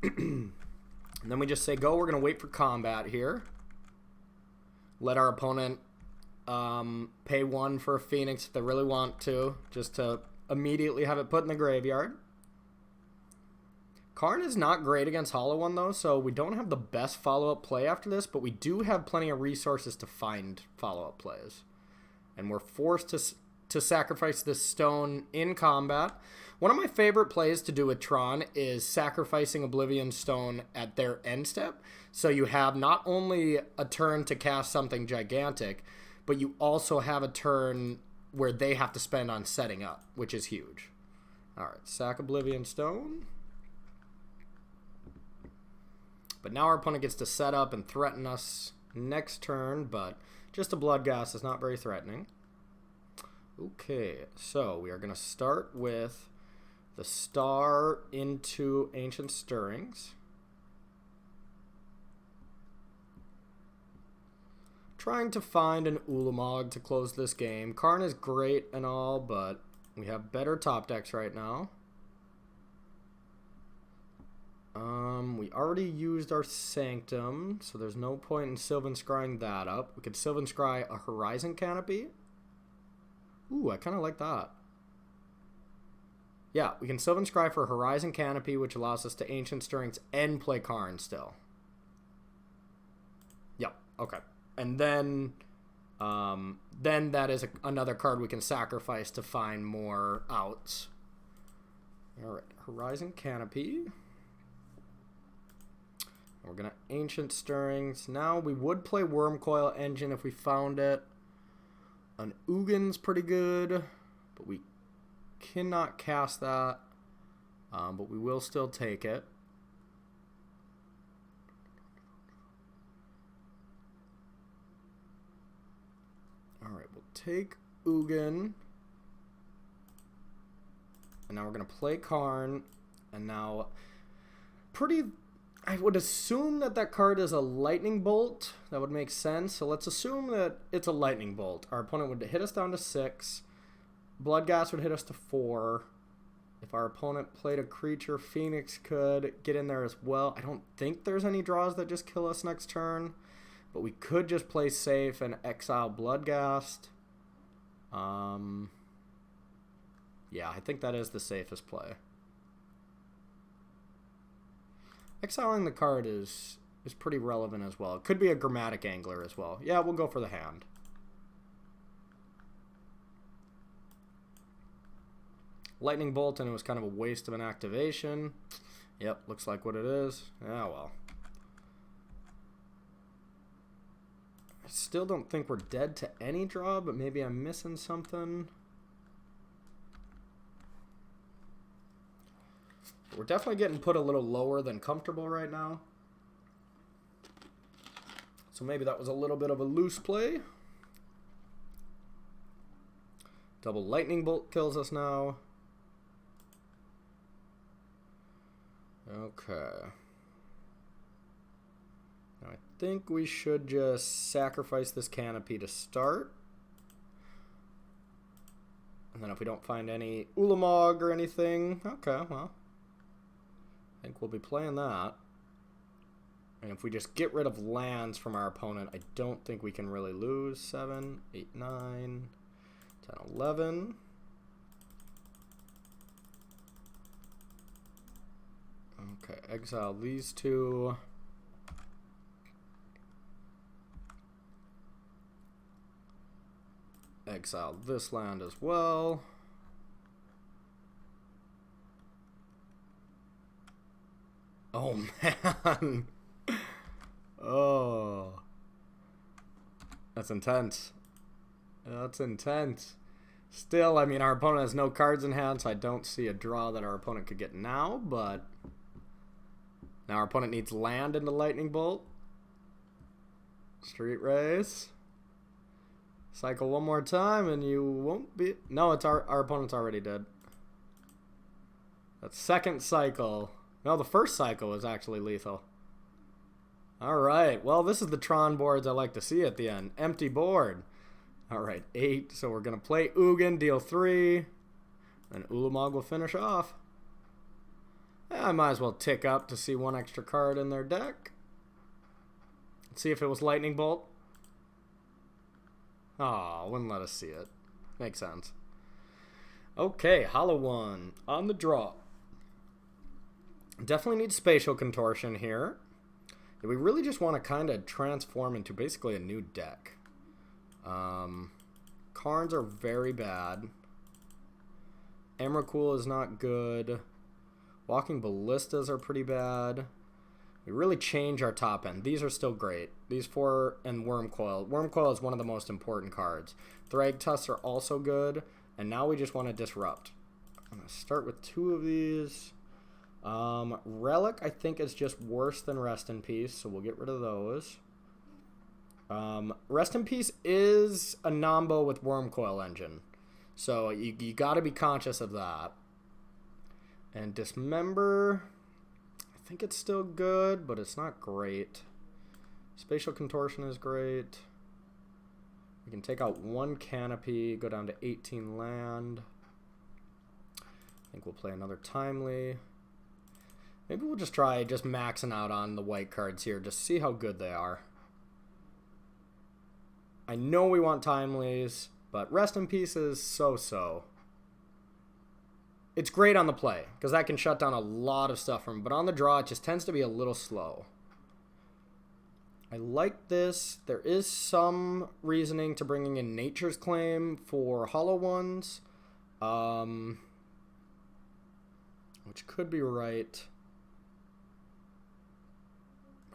And then we just say go. We're going to wait for combat here. Let our opponent pay 1 for a Phoenix if they really want to, just to immediately have it put in the graveyard. Karn is not great against Hollow One, though, so we don't have the best follow-up play after this, but we do have plenty of resources to find follow-up plays. And we're forced to sacrifice this stone in combat. One of my favorite plays to do with Tron is sacrificing Oblivion Stone at their end step, so you have not only a turn to cast something gigantic, but you also have a turn where they have to spend on setting up, which is huge. Alright, sack Oblivion Stone. But now our opponent gets to set up and threaten us next turn, but just a Bloodghast is not very threatening. Okay, so we are going to start with the Star into Ancient Stirrings. Trying to find an Ulamog to close this game. Karn is great and all, but we have better top decks right now. We already used our Sanctum, so there's no point in Sylvan Scrying that up. We could Sylvan Scry a Horizon Canopy. Ooh, I kind of like that. Yeah, we can Sylvan Scry for Horizon Canopy, which allows us to Ancient Stirrings and play Karn still. Yep, okay. And then that is another card we can sacrifice to find more outs. Alright, Horizon Canopy. We're going to Ancient Stirrings. Now, we would play Wormcoil Engine if we found it. An Ugin's pretty good, but we cannot cast that. But we will still take it. Alright, we'll take Ugin. And now we're going to play Karn. And now, I would assume that card is a Lightning Bolt. That would make sense. So let's assume that it's a Lightning Bolt. Our opponent would hit us down to 6. Bloodghast would hit us to 4. If our opponent played a creature, Phoenix could get in there as well. I don't think there's any draws that just kill us next turn. But we could just play safe and exile Bloodghast. Yeah, I think that is the safest play. Exiling the card is pretty relevant as well. It could be a Grammatic Angler as well. Yeah, we'll go for the hand. Lightning Bolt, and it was kind of a waste of an activation. Yep, looks like what it is. Yeah, well. I still don't think we're dead to any draw, but maybe I'm missing something. We're definitely getting put a little lower than comfortable right now. So maybe that was a little bit of a loose play. Double Lightning Bolt kills us now. Okay. Now I think we should just sacrifice this canopy to start. And then if we don't find any Ulamog or anything, okay, well. I think we'll be playing that. And if we just get rid of lands from our opponent, I don't think we can really lose. 7, 8, 9, 10, 11. Okay, exile these two. Exile this land as well. Oh, man. Oh. That's intense. That's intense. Still, I mean, our opponent has no cards in hand, so I don't see a draw that our opponent could get now, but now our opponent needs land in the Lightning Bolt. Street Race. Cycle one more time, and you won't be... No, it's our opponent's already dead. That second cycle... No, the first cycle was actually lethal. Alright, well, this is the Tron boards I like to see at the end. Empty board. Alright, 8. So we're going to play Ugin, deal 3. And Ulamog will finish off. I might as well tick up to see one extra card in their deck. Let's see if it was Lightning Bolt. Aw, wouldn't let us see it. Makes sense. Okay, Hollow One on the draw. Definitely need Spatial Contortion here. We really just want to kind of transform into basically a new deck. Karns are very bad. Emrakul is not good. Walking Ballistas are pretty bad. We really change our top end. These are still great. These 4 and Wormcoil. Wormcoil is one of the most important cards. Thragtusk are also good. And now we just want to disrupt. I'm going to start with 2 of these. Relic, I think, is just worse than Rest in Peace, so we'll get rid of those. Rest in Peace is a Nombo with Wormcoil Engine, so you got to be conscious of that. And Dismember, I think it's still good, but it's not great. Spatial Contortion is great. We can take out 1 canopy, go down to 18 land. I think we'll play another Timely. Maybe we'll just try just maxing out on the white cards here, just see how good they are. I know we want Timelies, but Rest in Peace is so-so. It's great on the play, because that can shut down a lot of stuff from, but on the draw, it just tends to be a little slow. I like this. There is some reasoning to bringing in Nature's Claim for Hollow Ones, which could be right.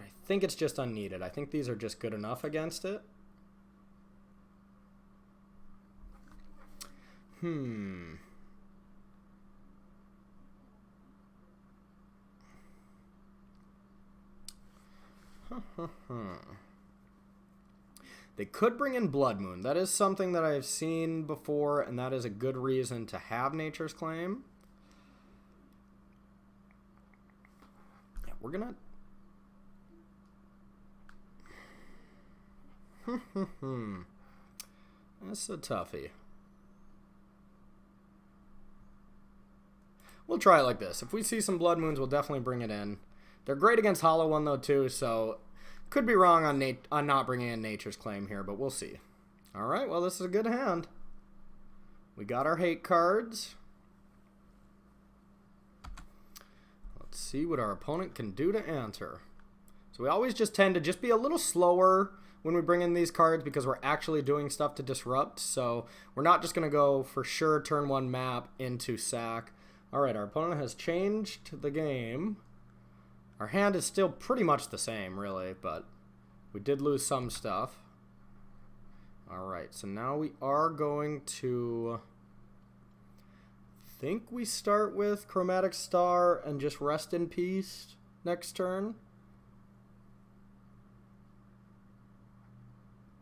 I think it's just unneeded. I think these are just good enough against it. They could bring in Blood Moon. That is something that I've seen before, and that is a good reason to have Nature's Claim. Yeah, we're gonna... That's a toughie. We'll try it like this. If we see some Blood Moons, we'll definitely bring it in. They're great against Hollow One, though, too, so could be wrong on not bringing in Nature's Claim here, but we'll see. All right, well, this is a good hand. We got our hate cards. Let's see what our opponent can do to answer. So we always just tend to just be a little slower when we bring in these cards because we're actually doing stuff to disrupt. So we're not just going to go for sure turn 1 map into sack. Alright, our opponent has changed the game. Our hand is still pretty much the same, really, but we did lose some stuff. Alright, so now we are going to... I think we start with Chromatic Star and just rest in peace next turn.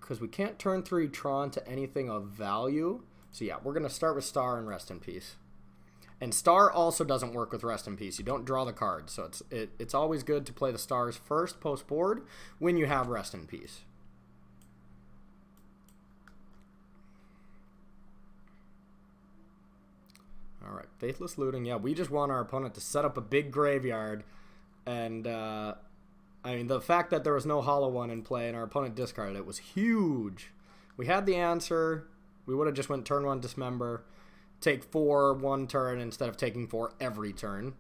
Because we can't turn 3 Tron to anything of value. So yeah, we're going to start with Star and rest in peace. And Star also doesn't work with rest in peace. You don't draw the card. So it's always good to play the stars first post board when you have rest in peace. Alright, Faithless Looting. Yeah, we just want our opponent to set up a big graveyard. And, I mean, the fact that there was no hollow one in play and our opponent discarded it was huge. We had the answer. We would have just went turn 1 dismember. Take 4 one turn instead of taking 4 every turn.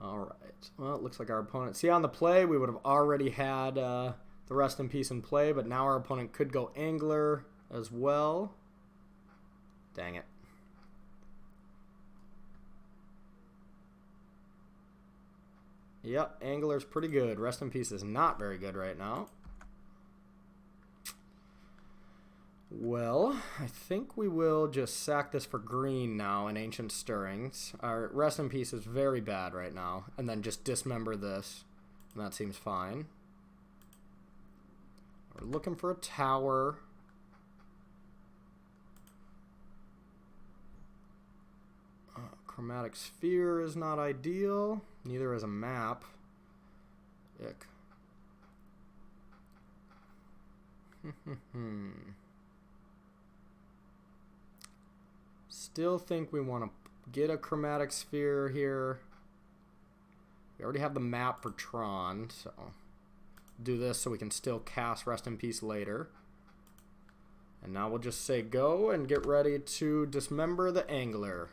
Alright. Well, it looks like our opponent... See, on the play, we would have already had the rest in peace in play, but now our opponent could go Angler as well. Dang it. Yep, Angler's pretty good. Rest in peace is not very good right now. Well, I think we will just sack this for green now in Ancient Stirrings. Our rest in peace is very bad right now. And then just dismember this. And that seems fine. We're looking for a tower. Chromatic Sphere is not ideal. Neither is a map. Ick. Still think we want to get a Chromatic Sphere here. We already have the map for Tron, so do this so we can still cast Rest in Peace later. And now we'll just say go and get ready to dismember the Angler.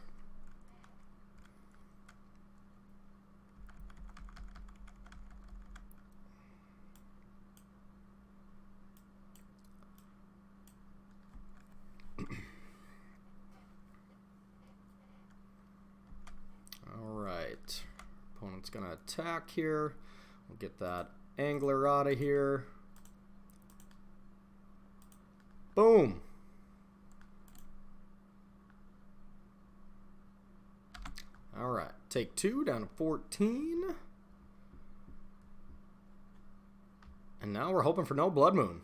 Alright, opponent's gonna attack here. We'll get that Angler out of here. Boom! Alright, take 2 down to 14. And now we're hoping for no Blood Moon.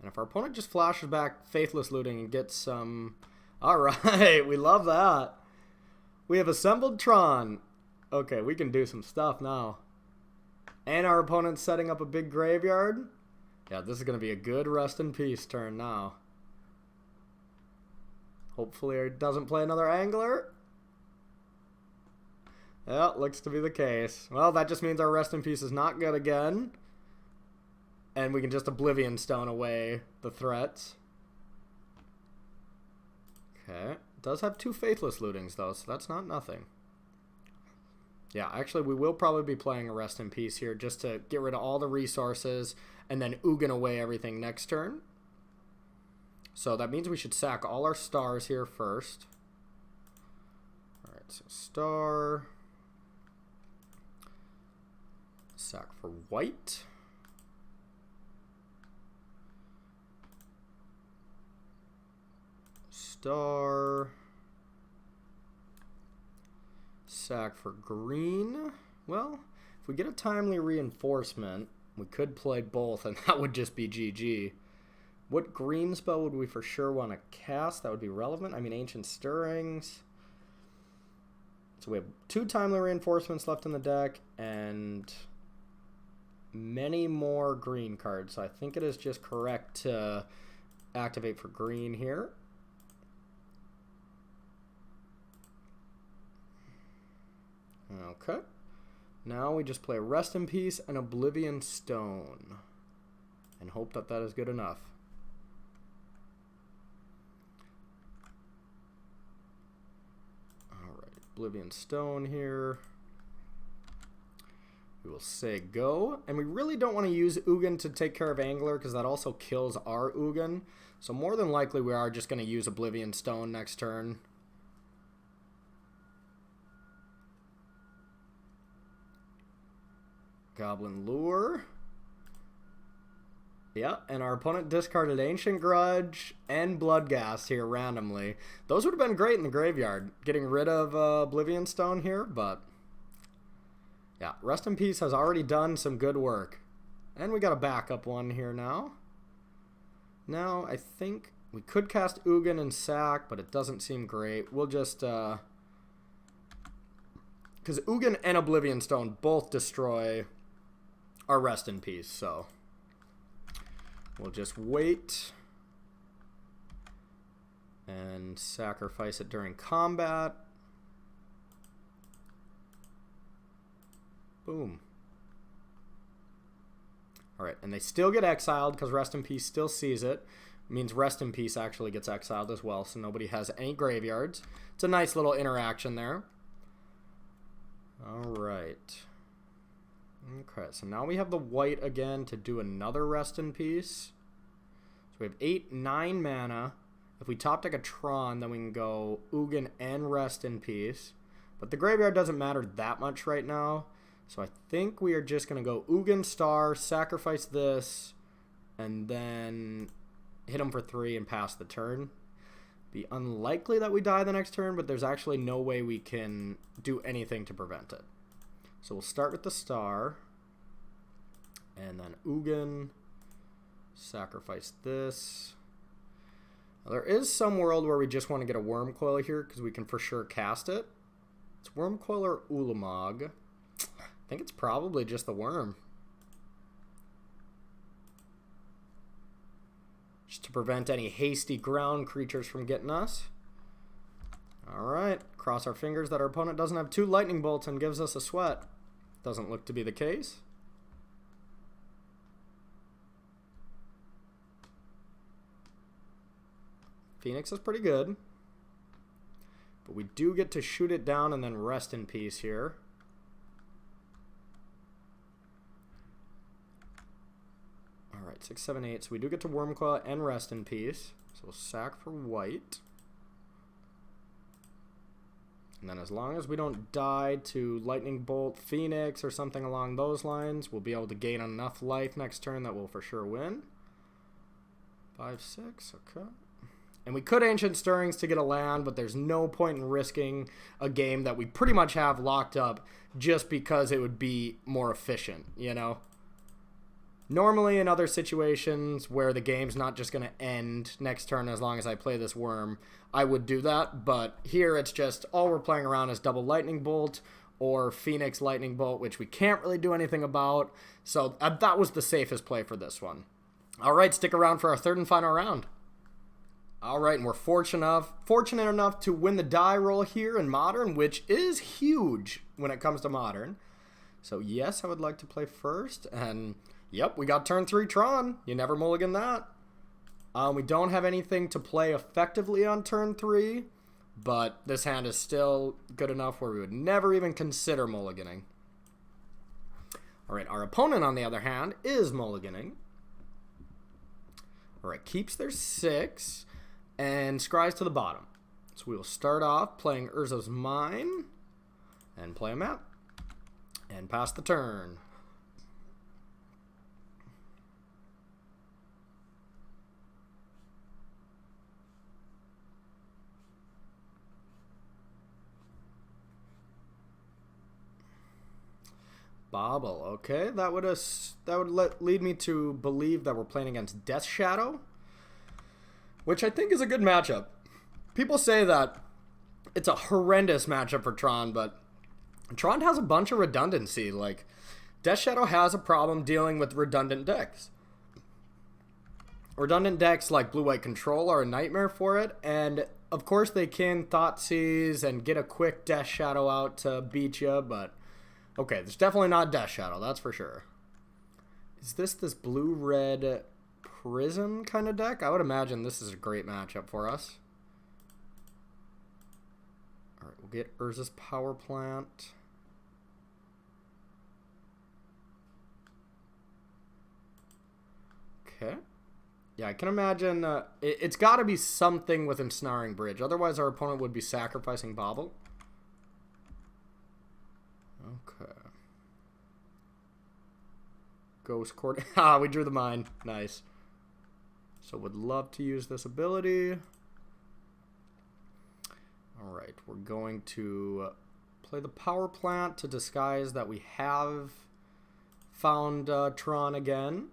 And if our opponent just flashes back Faithless Looting and gets some... Alright, we love that. We have assembled Tron. Okay, we can do some stuff now. And our opponent's setting up a big graveyard. Yeah, this is going to be a good Rest in Peace turn now. Hopefully he doesn't play another Angler. Yeah, looks to be the case. Well, that just means our Rest in Peace is not good again. And we can just Oblivion Stone away the threats. Okay. It does have 2 Faithless Lootings, though, so that's not nothing. Yeah, actually, we will probably be playing a Rest in Peace here just to get rid of all the resources and then Ugin away everything next turn. So that means we should sack all our stars here first. Alright, so star. Sack for white. Star. Sack for green. Well, if we get a timely reinforcement, we could play both, and that would just be GG. What green spell would we for sure want to cast? That would be relevant. I mean, Ancient Stirrings. So we have 2 timely reinforcements left in the deck, and many more green cards. So I think it is just correct to activate for green here. Okay. Now we just play Rest in Peace and Oblivion Stone. And hope that that is good enough. Oblivion Stone here. We will say go. And we really don't want to use Ugin to take care of Angler because that also kills our Ugin. So more than likely we are just going to use Oblivion Stone next turn. Goblin Lure. Yeah, and our opponent discarded Ancient Grudge and Bloodghast here randomly. Those would have been great in the graveyard, getting rid of Oblivion Stone here, but yeah, Rest in Peace has already done some good work. And we got a backup one here now. Now, I think we could cast Ugin and sack, but it doesn't seem great. We'll just, because Ugin and Oblivion Stone both destroy our Rest in Peace, so we'll just wait and sacrifice it during combat. Boom. Alright, and they still get exiled because Rest in Peace still sees it. It means Rest in Peace actually gets exiled as well, so nobody has any graveyards. It's a nice little interaction there. Alright. Okay, so now we have the white again to do another Rest in Peace. So we have 8, 9 mana. If we top deck a Tron, then we can go Ugin and Rest in Peace. But the graveyard doesn't matter that much right now. So I think we are just going to go Ugin Star, sacrifice this, and then hit him for 3 and pass the turn. Be unlikely that we die the next turn, but there's actually no way we can do anything to prevent it. So we'll start with the Star, and then Ugin, sacrifice this. Now, there is some world where we just want to get a Wormcoil here, because we can for sure cast it. It's Wormcoil or Ulamog. I think it's probably just the Worm. Just to prevent any hasty ground creatures from getting us. Alright, cross our fingers that our opponent doesn't have 2 lightning bolts and gives us a sweat. Doesn't look to be the case. Phoenix is pretty good. But we do get to shoot it down and then Rest in Peace here. Alright, 6, 7, 8. So we do get to Wormcoil and Rest in Peace. So we'll sack for white. And then as long as we don't die to Lightning Bolt, Phoenix, or something along those lines, we'll be able to gain enough life next turn that we'll for sure win. 5, 6, okay. And we could Ancient Stirrings to get a land, but there's no point in risking a game that we pretty much have locked up just because it would be more efficient, you know? Normally in other situations where the game's not just going to end next turn as long as I play this Worm, I would do that, but here it's just all we're playing around is double Lightning Bolt or Phoenix Lightning Bolt, which we can't really do anything about, so that was the safest play for this one. Alright, stick around for our third and final round. Alright, and we're fortunate enough to win the die roll here in Modern, which is huge when it comes to Modern. So yes, I would like to play first, and yep, we got turn 3 Tron. You never mulligan that. We don't have anything to play effectively on turn 3, but this hand is still good enough where we would never even consider mulliganing. Alright, our opponent, on the other hand, is mulliganing. Alright, keeps their 6 and scries to the bottom. So we will start off playing Urza's Mine and play a map and pass the turn. Bobble, okay. That would lead me to believe that we're playing against Death Shadow, which I think is a good matchup. People say that it's a horrendous matchup for Tron, but Tron has a bunch of redundancy. Like, Death Shadow has a problem dealing with redundant decks. Redundant decks like Blue-White Control are a nightmare for it, and of course they can Thoughtseize and get a quick Death Shadow out to beat you, but okay, there's definitely not Death Shadow, that's for sure. Is this blue-red Prism kind of deck? I would imagine this is a great matchup for us. Alright, we'll get Urza's power plant. Okay. Yeah, I can imagine it's got to be something with Ensnaring Bridge. Otherwise, our opponent would be sacrificing Bobble. Okay. Ghost Court. Ah, we drew the mine. Nice. So would love to use this ability. Alright, we're going to play the power plant to disguise that we have found Tron again.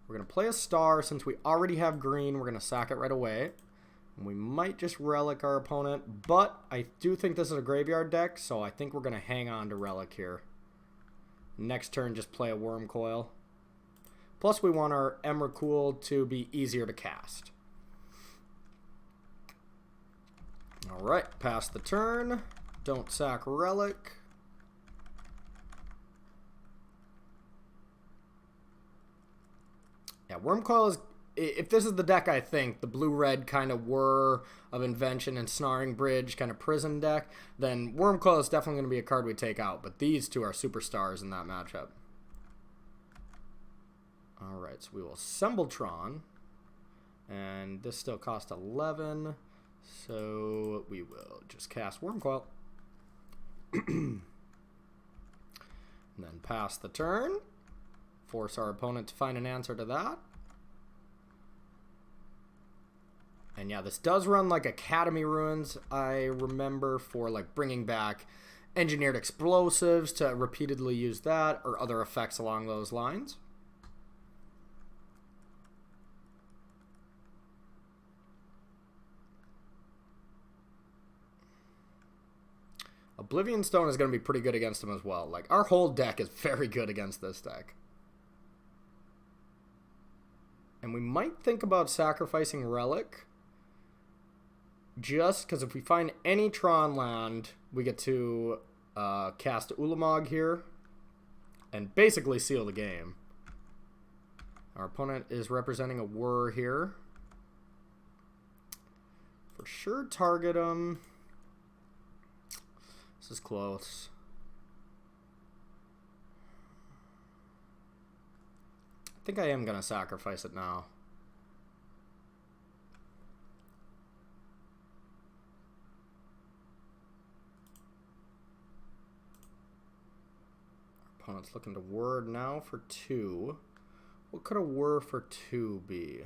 We're going to play a star. Since we already have green, we're going to sack it right away. And we might just relic our opponent, but I do think this is a graveyard deck, so I think we're going to hang on to relic here. Next turn, just play a Worm Coil. Plus, we want our Emrakul to be easier to cast. Alright, pass the turn. Don't sack relic. Yeah, Worm Coil is... If this is the deck I think, the blue-red kind of Whir of Invention and Ensnaring Bridge kind of prison deck, then Worm Coil is definitely going to be a card we take out. But these two are superstars in that matchup. Alright, so we will assemble Tron. And this still costs 11. So we will just cast Worm Coil. And then pass the turn. Force our opponent to find an answer to that. And yeah, this does run like Academy Ruins, I remember, for like bringing back engineered explosives to repeatedly use that, or other effects along those lines. Oblivion Stone is going to be pretty good against him as well. Like, our whole deck is very good against this deck. And we might think about sacrificing Relic. Just because if we find any Tron land, we get to cast Ulamog here. And basically seal the game. Our opponent is representing a Whir here. For sure target him. This is close. I think I am going to sacrifice it now. Our opponent's looking to Whir now for 2. What could a Whir for 2 be?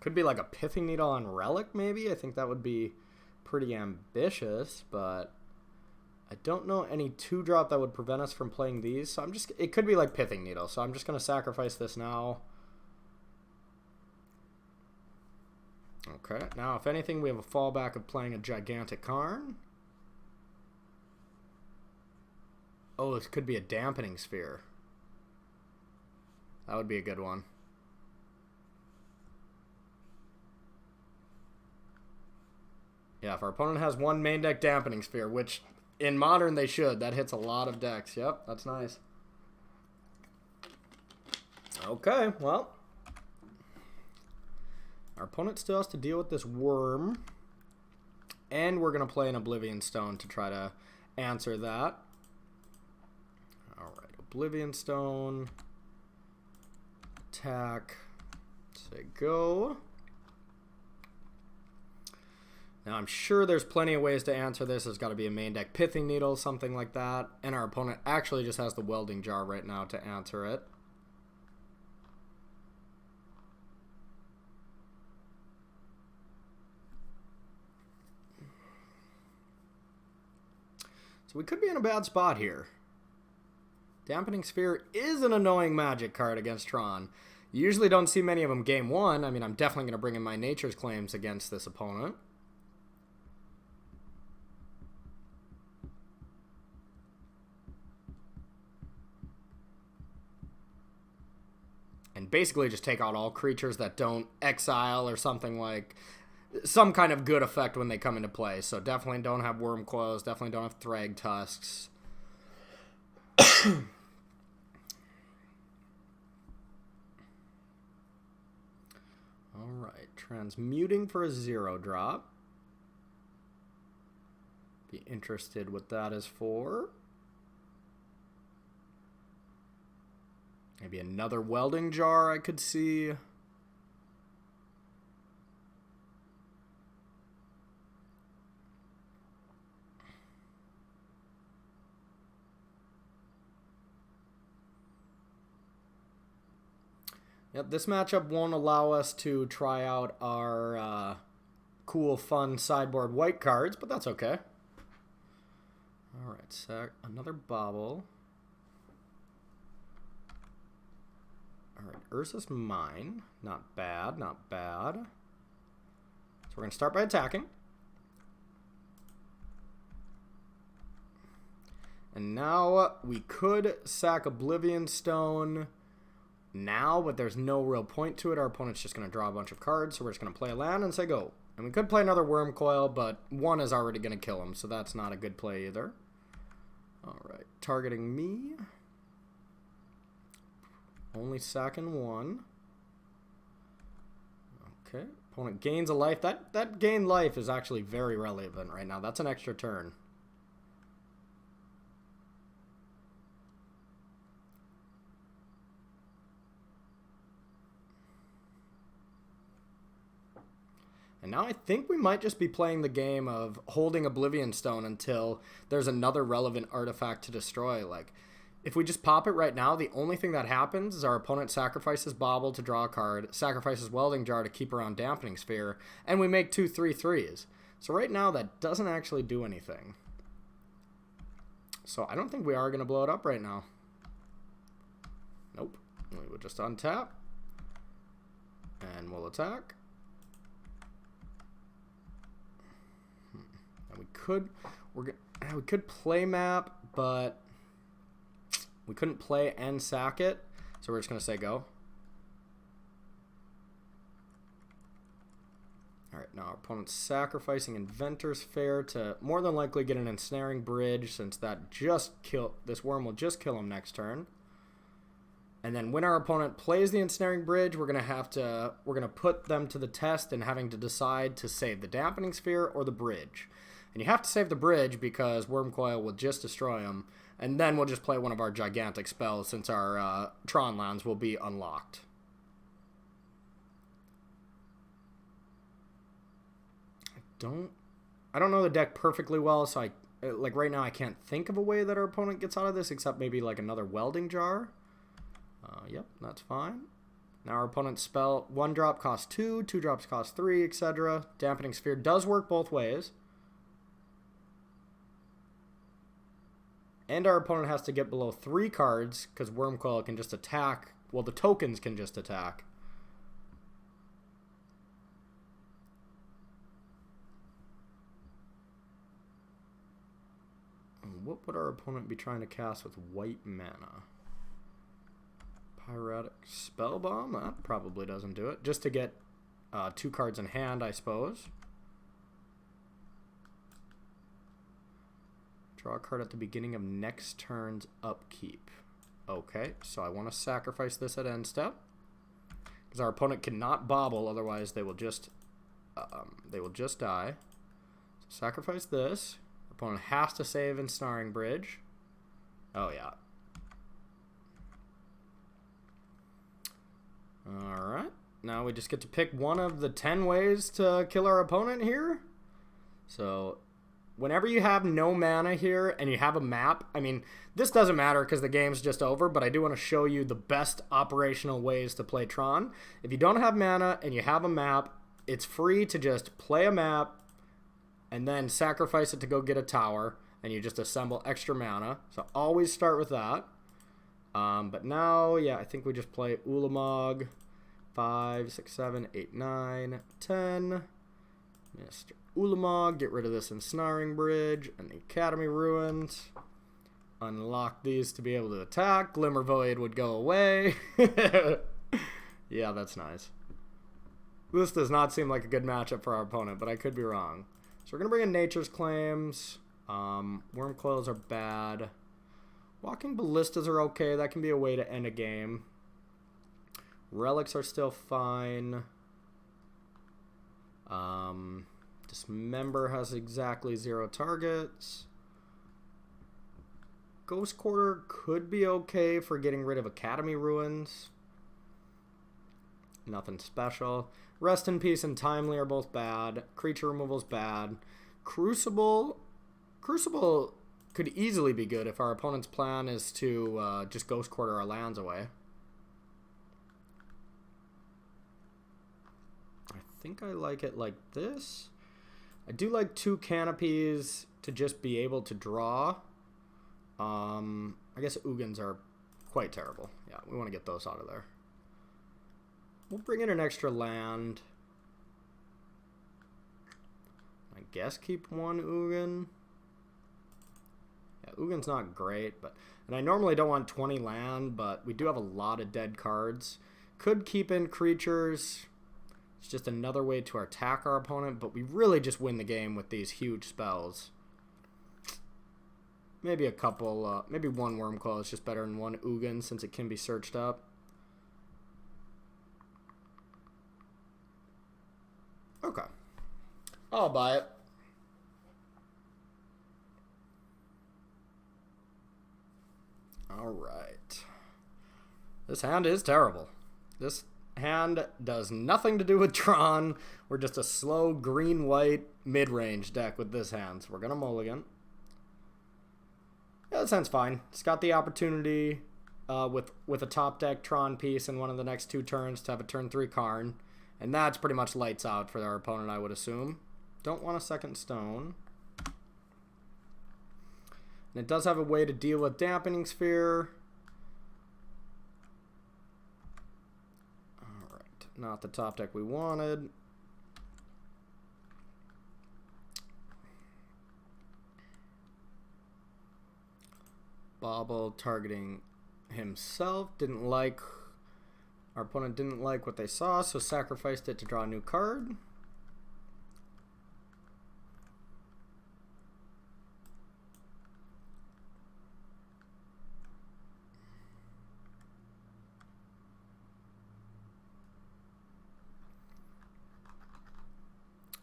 Could be like a Pithing Needle on Relic, maybe? I think that would be pretty ambitious, but I don't know any 2-drop that would prevent us from playing these. So it could be like Pithing Needle, so I'm just going to sacrifice this now. Okay, now if anything, we have a fallback of playing a gigantic Karn. Oh, this could be a Dampening Sphere. That would be a good one. Yeah, if our opponent has one main deck Dampening Sphere, which in Modern they should, that hits a lot of decks. Yep, that's nice. Okay, well. Our opponent still has to deal with this Worm. And we're going to play an Oblivion Stone to try to answer that. Alright, Oblivion Stone. Attack. Say go. Now, I'm sure there's plenty of ways to answer this. There's got to be a main deck Pithing Needle, something like that. And our opponent actually just has the Welding Jar right now to answer it. So we could be in a bad spot here. Dampening Sphere is an annoying Magic card against Tron. You usually don't see many of them game 1. I mean, I'm definitely going to bring in my Nature's Claims against this opponent. And basically just take out all creatures that don't exile or something like... some kind of good effect when they come into play. So definitely don't have Worm Coils, definitely don't have Thrag Tusks. Transmuting for a 0-drop. Be interested what that is for. Maybe another welding jar I could see. Yep, this matchup won't allow us to try out our cool, fun sideboard white cards, but that's okay. Alright, so another bobble. Alright, Urza's mine. Not bad, not bad. So we're going to start by attacking. And now we could sack Oblivion Stone now, but there's no real point to it. Our opponent's just going to draw a bunch of cards, so we're just going to play a land and say go. And we could play another Worm Coil, but one is already going to kill him, so that's not a good play either. Alright, targeting me. Only sacking one. Okay, opponent gains a life. That gain life is actually very relevant right now. That's an extra turn. And now I think we might just be playing the game of holding Oblivion Stone until there's another relevant artifact to destroy. Like, if we just pop it right now, the only thing that happens is our opponent sacrifices Bobble to draw a card, sacrifices Welding Jar to keep around Dampening Sphere, and we make 2 3/3s. So right now, that doesn't actually do anything. So I don't think we are going to blow it up right now. Nope. We would just untap. And we'll attack. We could play map, but we couldn't play and sack it, so we're just going to say go. Alright, now our opponent's sacrificing Inventor's Fair to more than likely get an Ensnaring Bridge, since this worm will just kill him next turn. And then when our opponent plays the Ensnaring Bridge, we're gonna put them to the test in having to decide to save the Dampening Sphere or the bridge. And you have to save the bridge because Worm Coil will just destroy him, and then we'll just play one of our gigantic spells since our Tron lands will be unlocked. I don't know the deck perfectly well, so like right now I can't think of a way that our opponent gets out of this except maybe like another Welding Jar. Yep, that's fine. Now our opponent's spell, 1 drop costs 2, 2 drops cost 3, etc. Dampening Sphere does work both ways. And our opponent has to get below 3 cards, because Worm Coil can just attack. Well, the tokens can just attack. What would our opponent be trying to cast with white mana? Pyretic Spell Bomb? That probably doesn't do it. Just to get 2 cards in hand, I suppose. Draw a card at the beginning of next turn's upkeep. Okay, so I want to sacrifice this at end step, because our opponent cannot bobble, otherwise they will just die. So sacrifice this. Opponent has to save Ensnaring Bridge. Oh yeah. Alright, now we just get to pick one of the 10 ways to kill our opponent here. So whenever you have no mana here and you have a map, I mean, this doesn't matter because the game's just over, but I do want to show you the best operational ways to play Tron. If you don't have mana and you have a map, it's free to just play a map and then sacrifice it to go get a tower, and you just assemble extra mana. So always start with that. But now, yeah, I think we just play Ulamog. 5, 6, 7, 8, 9, 10. Mr. Ulamog, get rid of this Ensnaring Bridge and the Academy Ruins. Unlock these to be able to attack. Glimmer Void would go away. Yeah, that's nice. This does not seem like a good matchup for our opponent, but I could be wrong. So we're going to bring in Nature's Claims. Worm Coils are bad. Walking Ballistas are okay. That can be a way to end a game. Relics are still fine. Dismember has exactly 0 targets. Ghost Quarter could be okay for getting rid of Academy Ruins. Nothing special. Rest in Peace and Timely are both bad. Creature removal's bad. Crucible could easily be good if our opponent's plan is to just Ghost Quarter our lands away. I think I like it like this. I do like 2 canopies to just be able to draw. I guess Ugins are quite terrible. Yeah, we want to get those out of there. We'll bring in an extra land. I guess keep 1 Ugin. Yeah, Ugin's not great, and I normally don't want 20 land, but we do have a lot of dead cards. Could keep in creatures. It's just another way to attack our opponent, but we really just win the game with these huge spells. Maybe a couple, maybe 1 Wormcoil is just better than 1 Ugin since it can be searched up. Okay. I'll buy it. Alright. This hand is terrible. This hand does nothing to do with Tron. We're just a slow green-white mid-range deck with this hand. So we're going to mulligan. Yeah, that sounds fine. It's got the opportunity with a top deck Tron piece in one of the next 2 turns to have a turn 3 Karn. And that's pretty much lights out for our opponent, I would assume. Don't want a second stone. And it does have a way to deal with Dampening Sphere. Alright, not the top deck we wanted. Bobble targeting himself. Our opponent didn't like what they saw, so sacrificed it to draw a new card.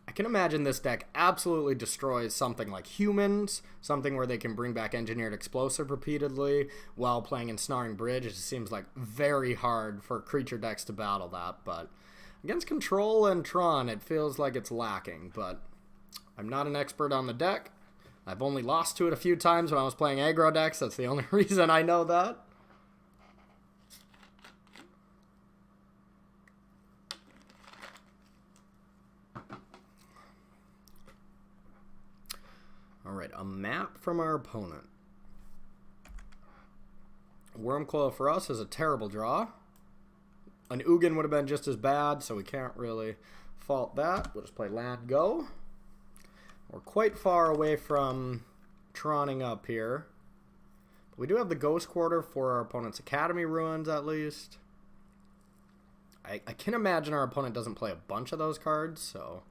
I can imagine this deck absolutely destroys something like Humans, something where they can bring back Engineered Explosive repeatedly while playing Ensnaring Bridge. It just seems like very hard for creature decks to battle that, but against Control and Tron, it feels like it's lacking, but I'm not an expert on the deck. I've only lost to it a few times when I was playing aggro decks. That's the only reason I know that. Alright, a map from our opponent. Wormcoil for us is a terrible draw. An Ugin would have been just as bad, so we can't really fault that. We'll just play land go. We're quite far away from Troning up here. We do have the Ghost Quarter for our opponent's Academy Ruins, at least. I can imagine our opponent doesn't play a bunch of those cards, so...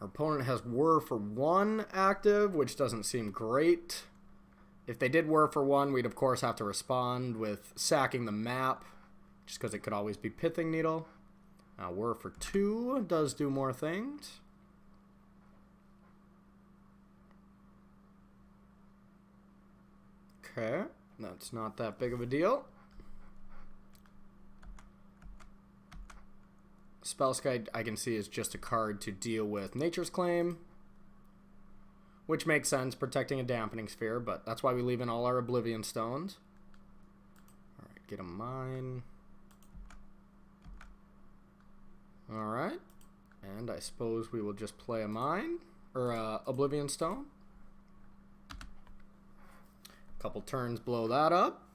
Our opponent has Whir for 1 active, which doesn't seem great. If they did Whir for 1, we'd of course have to respond with sacking the map, just because it could always be Pithing Needle. Now Whir for 2 does do more things. Okay, that's not that big of a deal. Spellskite, I can see, is just a card to deal with Nature's Claim, which makes sense, protecting a Dampening Sphere, but that's why we leave in all our Oblivion Stones. Alright, get a Mine. Alright, and I suppose we will just play a Mine, or a Oblivion Stone. Couple turns blow that up.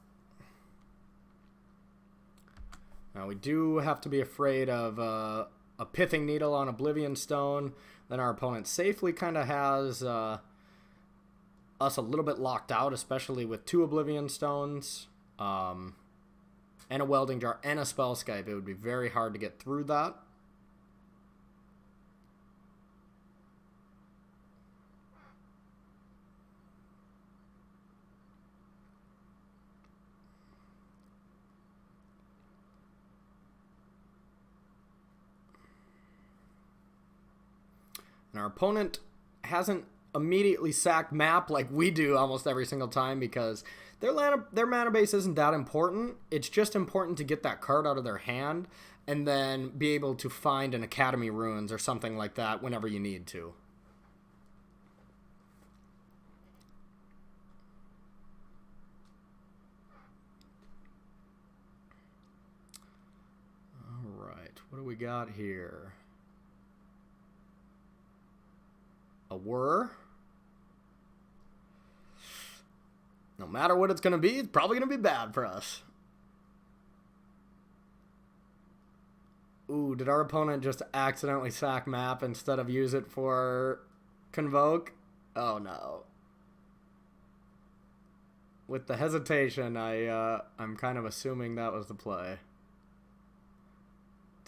Now we do have to be afraid of a Pithing Needle on Oblivion Stone. Then our opponent safely kind of has us a little bit locked out, especially with 2 Oblivion Stones. and a welding jar and a spell scape. It would be very hard to get through that. And our opponent hasn't immediately sacked map like we do almost every single time, because their mana base isn't that important. It's just important to get that card out of their hand and then be able to find an Academy Ruins or something like that whenever you need to. Alright, what do we got here? A whir. No matter what it's going to be, it's probably going to be bad for us. Ooh, did our opponent just accidentally sack map instead of use it for Convoke? Oh no. With the hesitation, I'm kind of assuming that was the play.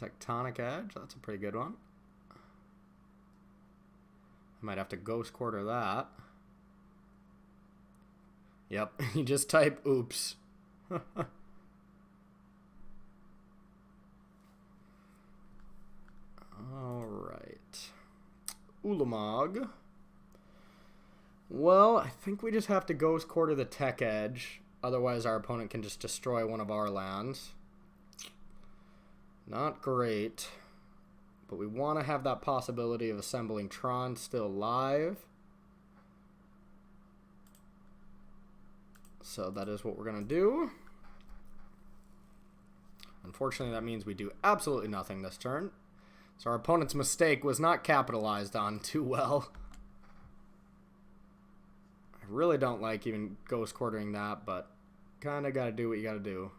Tectonic Edge, that's a pretty good one. I might have to Ghost Quarter that. Yep, you just type oops. Alright. Ulamog. Well, I think we just have to Ghost Quarter the Tech Edge. Otherwise, our opponent can just destroy one of our lands. Not great. But we want to have that possibility of assembling Tron still live. So that is what we're going to do. Unfortunately, that means we do absolutely nothing this turn. So our opponent's mistake was not capitalized on too well. I really don't like even Ghost Quartering that, but kind of got to do what you got to do.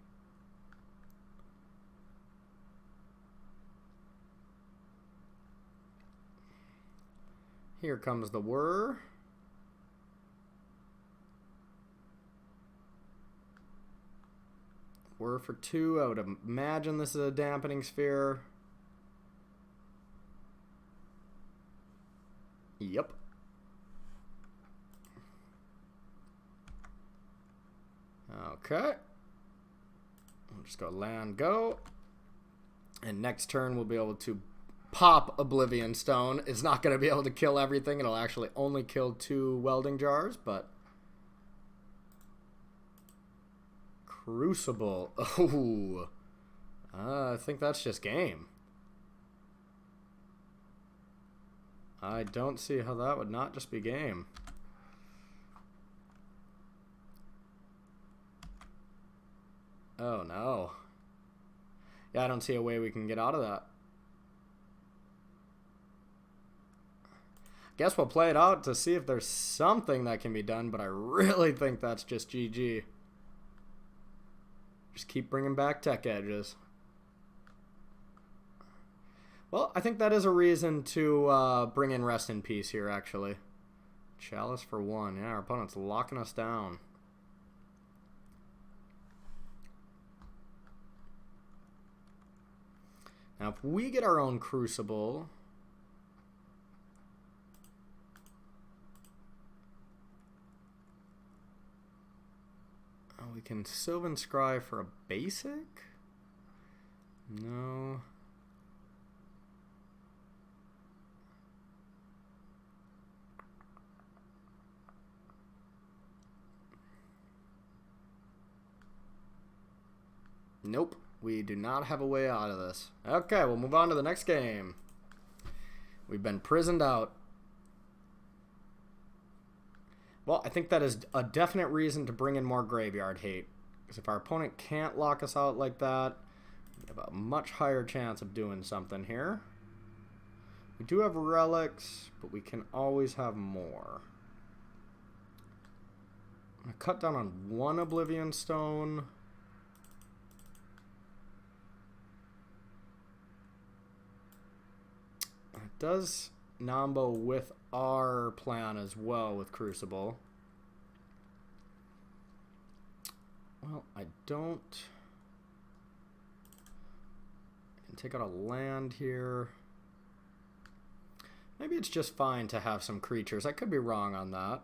Here comes the whir. Whir for 2. I would imagine this is a dampening sphere. Yep. Okay. We'll just go land, go. And next turn we'll be able to pop Oblivion Stone. It's not going to be able to kill everything. It'll actually only kill 2 welding jars, but... Crucible. Oh. I think that's just game. I don't see how that would not just be game. Oh, no. Yeah, I don't see a way we can get out of that. Guess we'll play it out to see if there's something that can be done, but I really think that's just GG. Just keep bringing back Tech Edges. Well, I think that is a reason to bring in Rest in Peace here, actually. Chalice for 1. Yeah, our opponent's locking us down. Now, if we get our own Crucible... we can Sylvan Scry for a basic? No. Nope. We do not have a way out of this. Okay, we'll move on to the next game. We've been prisoned out. Well, I think that is a definite reason to bring in more Graveyard Hate. Because if our opponent can't lock us out like that, we have a much higher chance of doing something here. We do have relics, but we can always have more. I'm going to cut down on 1 Oblivion Stone. It does Nambo with our plan as well with Crucible. Well, I don't... take out a land here. Maybe it's just fine to have some creatures. I could be wrong on that.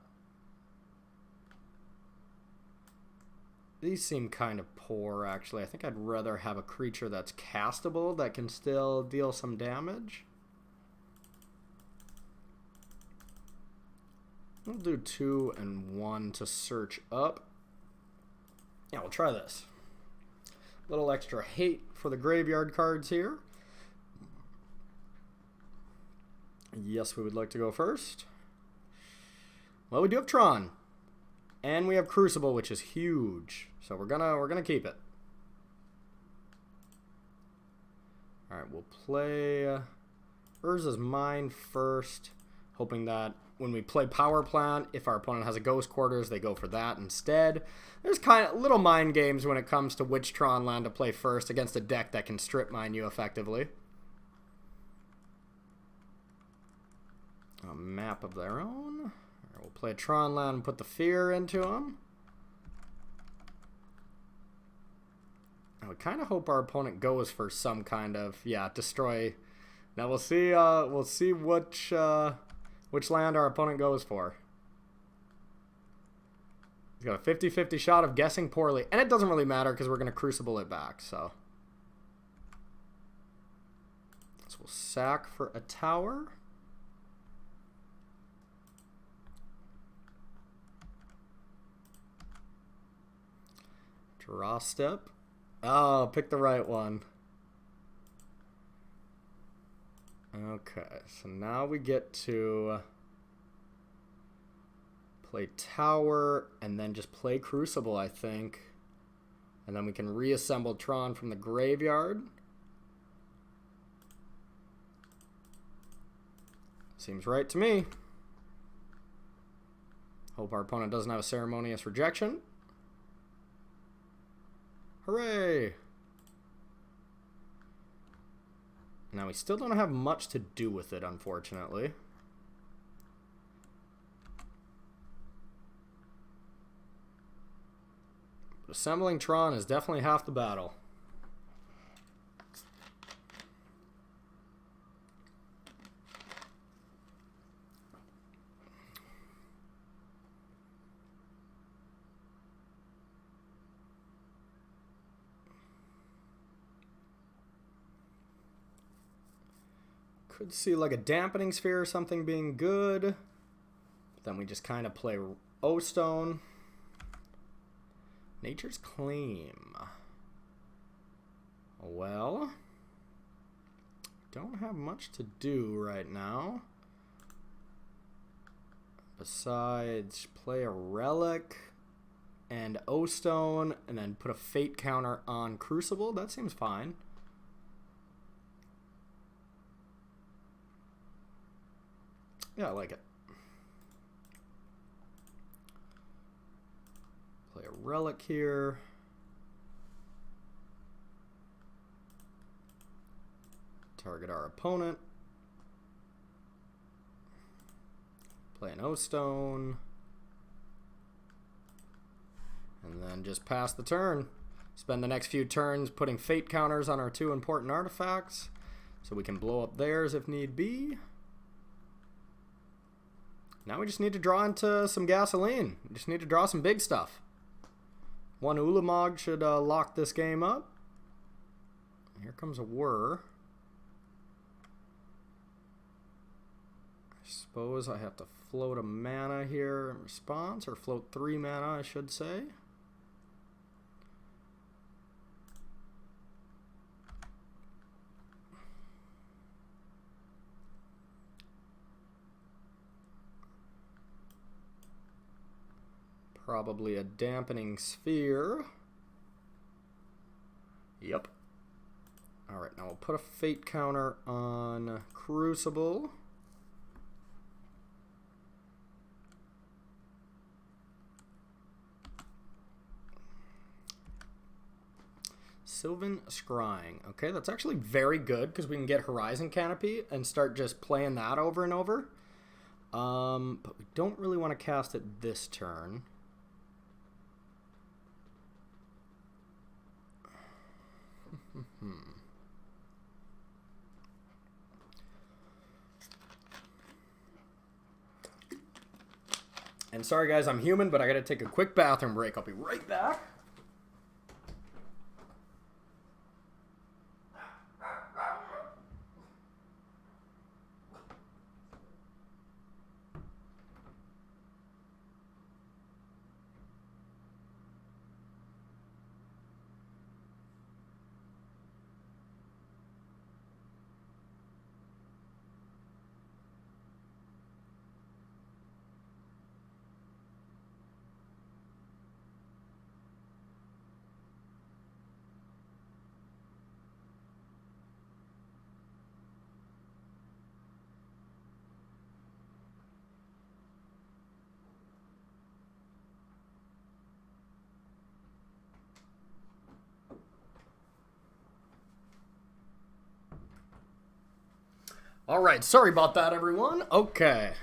These seem kind of poor, actually. I think I'd rather have a creature that's castable that can still deal some damage. We'll do 2 and 1 to search up. Yeah, we'll try this. A little extra hate for the graveyard cards here. Yes, we would like to go first. Well, we do have Tron. And we have Crucible, which is huge. So we're gonna keep it. Alright, we'll play Urza's Mine first, hoping that when we play Power Plant, if our opponent has a Ghost Quarters, they go for that instead. There's kind of little mind games when it comes to which Tron land to play first against a deck that can strip mine you effectively. A map of their own. Right, we'll play a Tron land and put the Fear into them. I would kind of hope our opponent goes for some kind of, yeah, destroy. Now we'll see which land our opponent goes for. He's got a 50-50 shot of guessing poorly. And it doesn't really matter because we're going to Crucible it back. So we'll sack for a tower. Draw step. Oh, pick the right one. Okay, so now we get to play Tower and then just play Crucible, I think. And then we can reassemble Tron from the graveyard. Seems right to me. Hope our opponent doesn't have a Ceremonious Rejection. Hooray! Now we still don't have much to do with it, unfortunately. But assembling Tron is definitely half the battle. Could see like a Dampening Sphere or something being good. Then we just kind of play O-Stone. Nature's Claim. Well, don't have much to do right now. Besides play a Relic and O-Stone and then put a Fate counter on Crucible. That seems fine. Yeah, I like it. Play a Relic here. Target our opponent. Play an O-Stone. And then just pass the turn. Spend the next few turns putting Fate counters on our 2 important artifacts so we can blow up theirs if need be. Now we just need to draw into some gasoline. We just need to draw some big stuff. One Ulamog should lock this game up. Here comes a Whir. I suppose I have to float a mana here in response, or float 3 mana, I should say. Probably a Dampening Sphere. Yep. Alright, now we'll put a Fate counter on Crucible. Sylvan Scrying. Okay, that's actually very good because we can get Horizon Canopy and start just playing that over and over. But we don't really want to cast it this turn. And sorry guys, I'm human, but I gotta take a quick bathroom break. I'll be right back. Alright, sorry about that, everyone. Okay.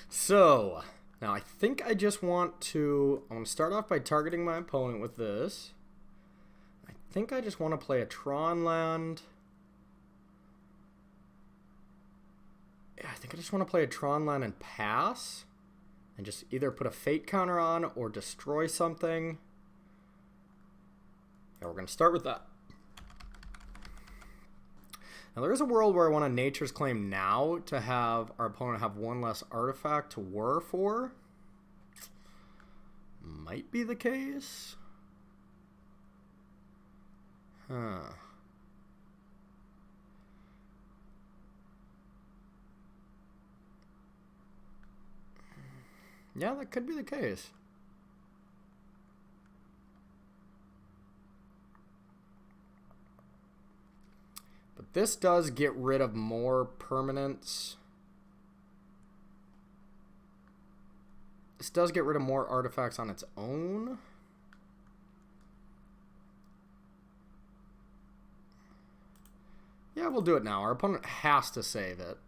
So, now I think I just want to... I'm going to start off by targeting my opponent with this. I think I just want to play a Tron land. Yeah, I think I just want to play a Tron land and pass. And just either put a Fate counter on or destroy something. Yeah, we're going to start with that. Now, there is a world where I want a Nature's Claim now to have our opponent have one less artifact to whir for. Might be the case. Huh. Yeah, that could be the case. This does get rid of more permanents. This does get rid of more artifacts on its own. Yeah, we'll do it now. Our opponent has to save it.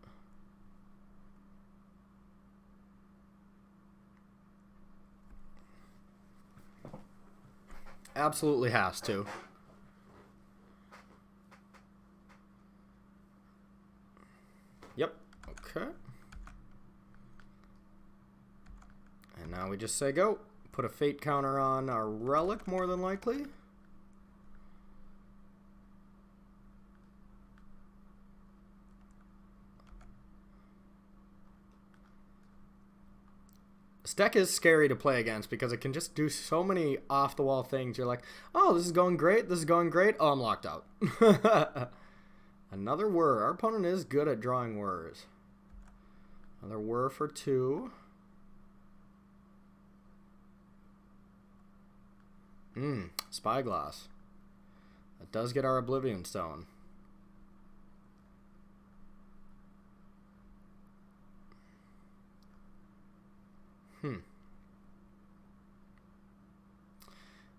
Absolutely has to. Yep. Okay. And now we just say go. Put a Fate counter on our Relic, more than likely. This deck is scary to play against because it can just do so many off-the-wall things. You're like, oh, this is going great. This is going great. Oh, I'm locked out. Another whir. Our opponent is good at drawing whirs. Another whir for 2. Spyglass. That does get our Oblivion Stone.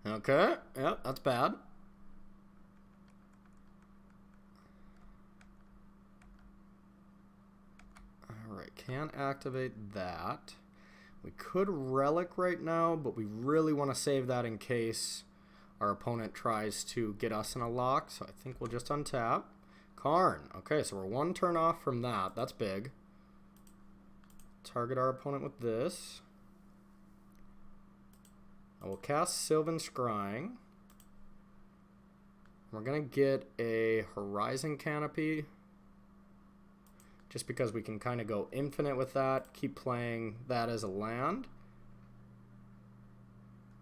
Okay. Yep, that's bad. Alright, can't activate that. We could Relic right now, but we really want to save that in case our opponent tries to get us in a lock. So I think we'll just untap. Karn. Okay, so we're 1 turn off from that. That's big. Target our opponent with this. I will cast Sylvan Scrying. We're going to get a Horizon Canopy. Just because we can kind of go infinite with that. Keep playing that as a land.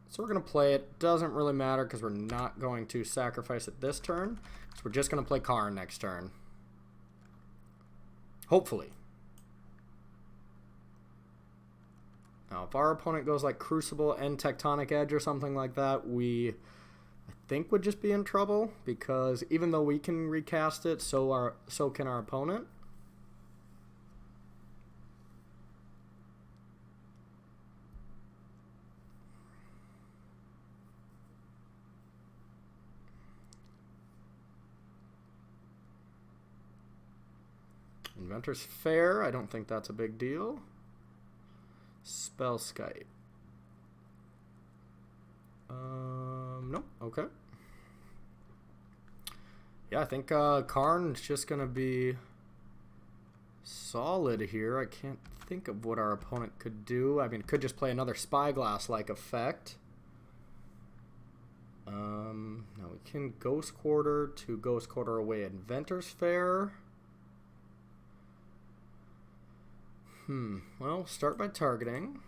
So we're going to play it. Doesn't really matter because we're not going to sacrifice it this turn. So we're just going to play Karn next turn. Hopefully. Now, if our opponent goes like Crucible and Tectonic Edge or something like that, we, I think, would just be in trouble because even though we can recast it, so can our opponent. Inventor's Fair, I don't think that's a big deal. Spellskite. Nope, okay. Yeah, I think Karn's just going to be solid here. I can't think of what our opponent could do. I mean, could just play another Spyglass-like effect. Now we can Ghost Quarter to Ghost Quarter away Inventor's Fair. Well, start by targeting.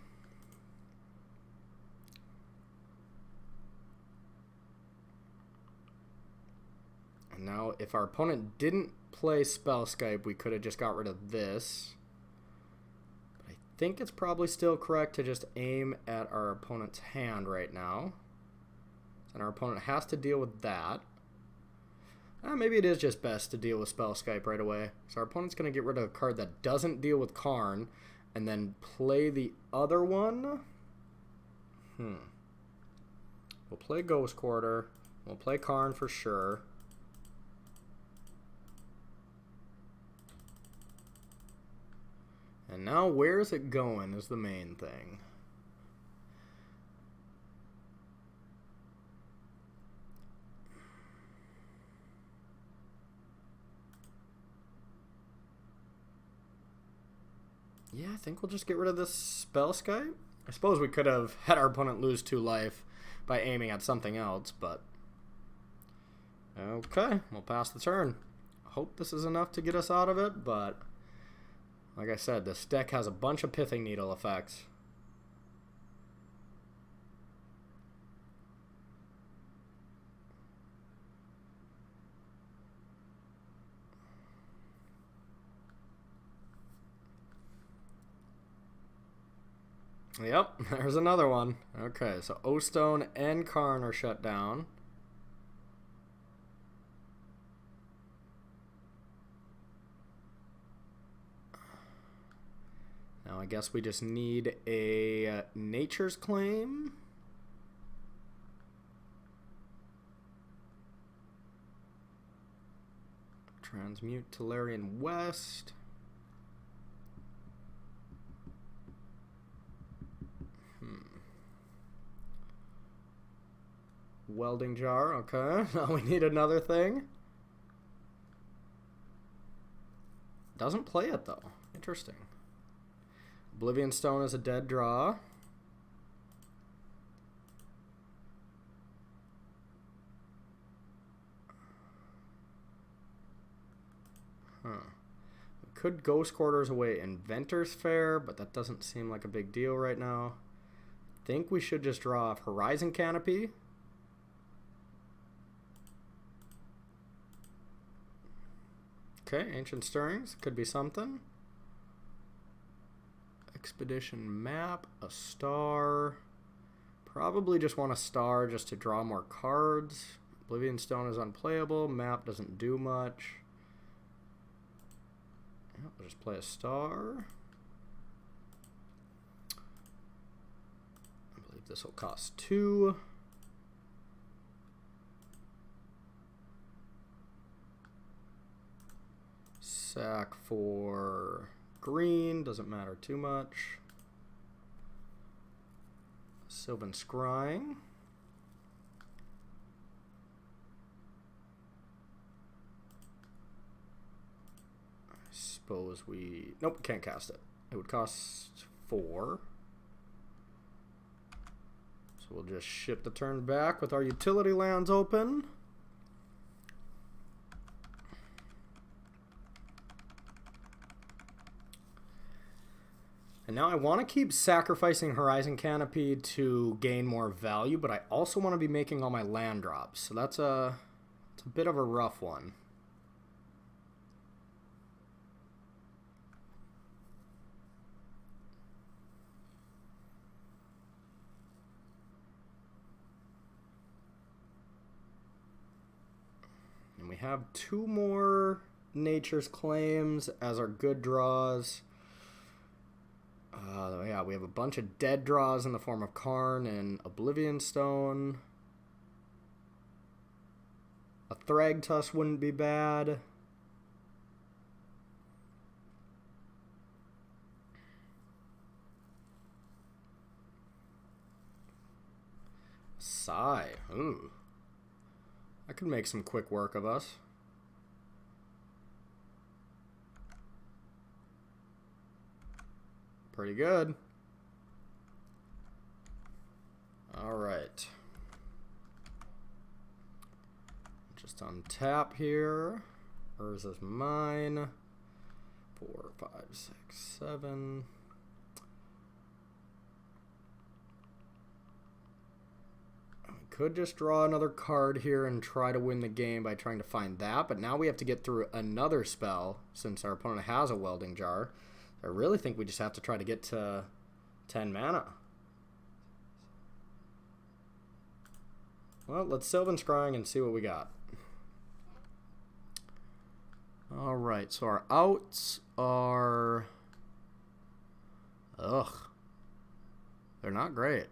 And now, if our opponent didn't play Spellscape, we could have just got rid of this. But I think it's probably still correct to just aim at our opponent's hand right now. And our opponent has to deal with that. Maybe it is just best to deal with Spellscape right away. So our opponent's going to get rid of a card that doesn't deal with Karn, and then play the other one. We'll play Ghost Quarter. We'll play Karn for sure. And now where's it going is the main thing. Yeah, I think we'll just get rid of this Spellscape. I suppose we could have had our opponent lose 2 life by aiming at something else, but... Okay, we'll pass the turn. I hope this is enough to get us out of it, but... Like I said, this deck has a bunch of Pithing Needle effects. Yep, there's another one. Okay, so O-Stone and Karn are shut down. Now I guess we just need a Nature's Claim. Transmute Tolarian West. Welding Jar, okay. Now we need another thing. Doesn't play it though. Interesting. Oblivion Stone is a dead draw. We could Ghost Quarters away Inventor's Fair, but that doesn't seem like a big deal right now. I think we should just draw off Horizon Canopy. Okay, Ancient Stirrings could be something. Expedition Map, a star. Probably just want a star just to draw more cards. Oblivion Stone is unplayable. Map doesn't do much. Yeah, we'll just play a star. I believe this will cost 2. Sack for green, doesn't matter too much. Sylvan Scrying. I suppose we... Nope, can't cast it. It would cost 4. So we'll just ship the turn back with our utility lands open. And now I want to keep sacrificing Horizon Canopy to gain more value, but I also want to be making all my land drops. So it's a bit of a rough one. And we have 2 more Nature's Claims as our good draws. Yeah, we have a bunch of dead draws in the form of Karn and Oblivion Stone. A Thragtusk wouldn't be bad. Sigh. Ooh. I could make some quick work of us. Pretty good. Alright. Just untap here. Urza's mine. 4, 5, 6, 7. We could just draw another card here and try to win the game by trying to find that, but now we have to get through another spell since our opponent has a welding jar. I really think we just have to try to get to 10 mana. Well, let's Sylvan Scrying and see what we got. Alright, so our outs are... Ugh. They're not great.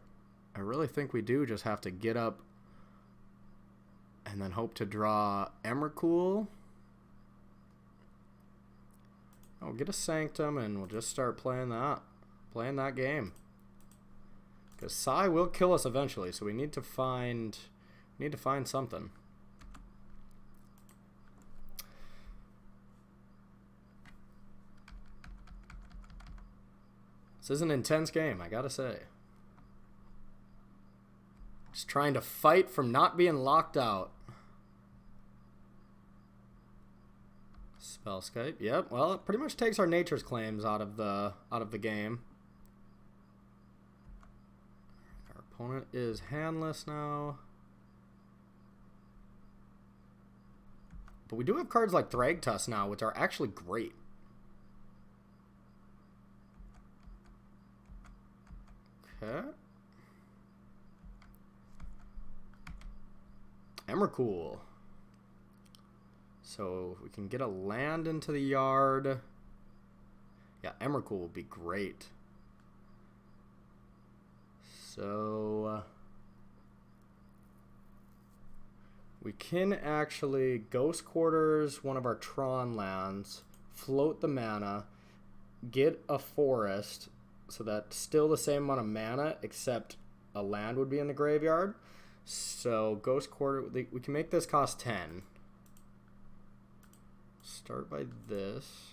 I really think we do just have to get up and then hope to draw Emrakul. Oh, get a Sanctum and we'll just start playing that game. Because Sai will kill us eventually, so we need to find something. This is an intense game, I gotta say. Just trying to fight from not being locked out. Spellscape, yep. Well, it pretty much takes our Nature's Claims out of the game. Our opponent is handless now. But we do have cards like Thragtusk now, which are actually great. Okay. Emrakul. So we can get a land into the yard. Yeah, Emrakul would be great. So we can actually Ghost Quarters one of our Tron lands, float the mana, get a forest, so that's still the same amount of mana, except a land would be in the graveyard. So Ghost Quarter, we can make this cost 10. Start by this.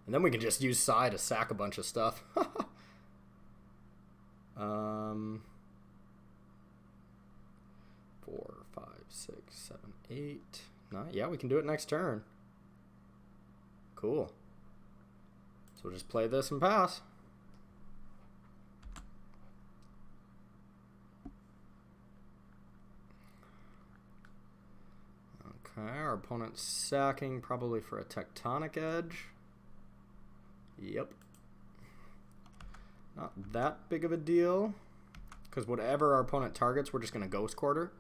And then we can just use Sai to sack a bunch of stuff. 4, 5, 6, 7, 8, 9. Yeah, we can do it next turn. Cool. So we'll just play this and pass. Okay, our opponent's sacking probably for a Tectonic Edge. Yep. Not that big of a deal, because whatever our opponent targets, we're just going to Ghost Quarter.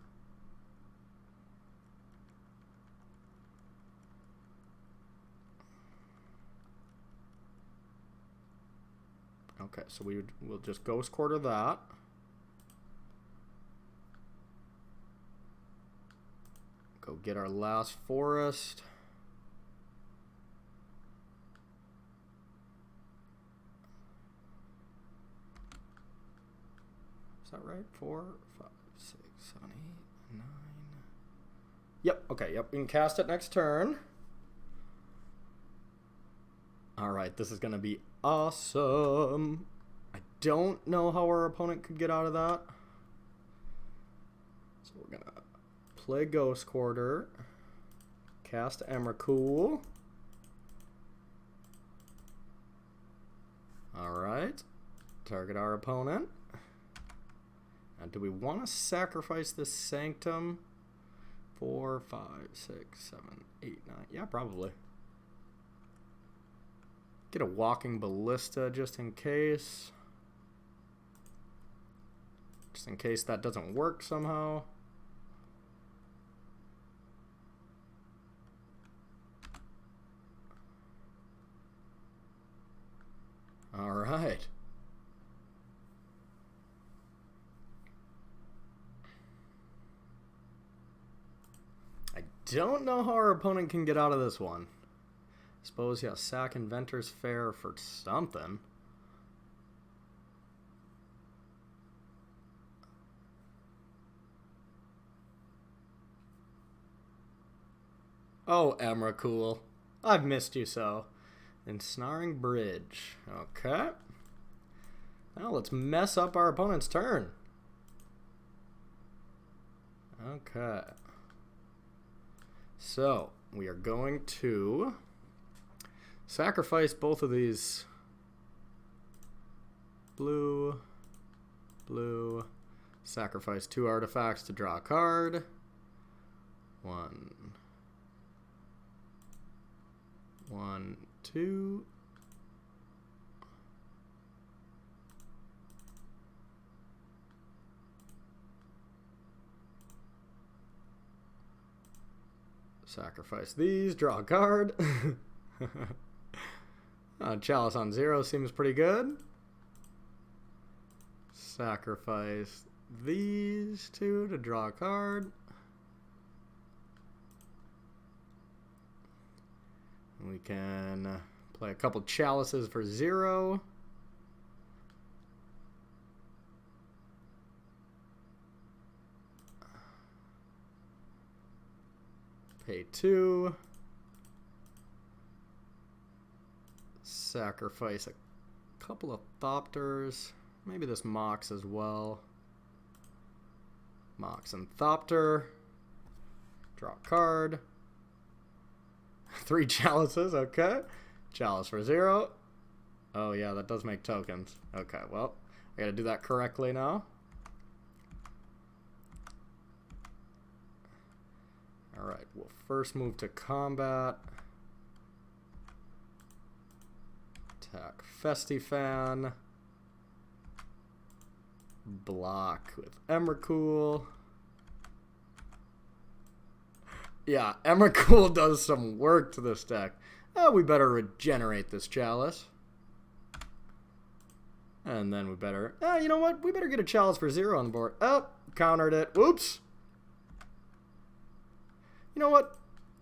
Okay, so we'll just Ghost Quarter that. Go get our last forest. Is that right? 4, 5, 6, 7, 8, 9. Yep, okay, yep. We can cast it next turn. Alright, this is going to be awesome. I don't know how our opponent could get out of that. So we're going to play Ghost Quarter. Cast Emrakul. Alright. Target our opponent. Now, do we want to sacrifice this Sanctum? 4, 5, 6, 7, 8, 9. Yeah, probably. Get a Walking Ballista just in case. Just in case that doesn't work somehow. All right. I don't know how our opponent can get out of this one. Suppose, yeah, sack Inventor's Fair for something. Oh, Emrakul. I've missed you so. Ensnaring Bridge. Okay. Now let's mess up our opponent's turn. Okay. So, we are going to sacrifice both of these blue, blue, sacrifice 2 artifacts to draw a card. 1, 2. Sacrifice these, draw a card. Chalice on 0 seems pretty good. Sacrifice these 2 to draw a card. We can play a couple chalices for 0. Pay 2. Sacrifice a couple of Thopters. Maybe this Mox as well. Mox and Thopter. Draw a card. 3 chalices, okay. Chalice for 0. Oh yeah, that does make tokens. Okay, well, I gotta do that correctly now. Alright, we'll first move to combat. Attack Festifan. Block with Emrakul. Yeah, Emrakul does some work to this deck. Oh, we better regenerate this chalice. And then we better... you know what? We better get a chalice for 0 on the board. Oh, countered it. Whoops. You know what?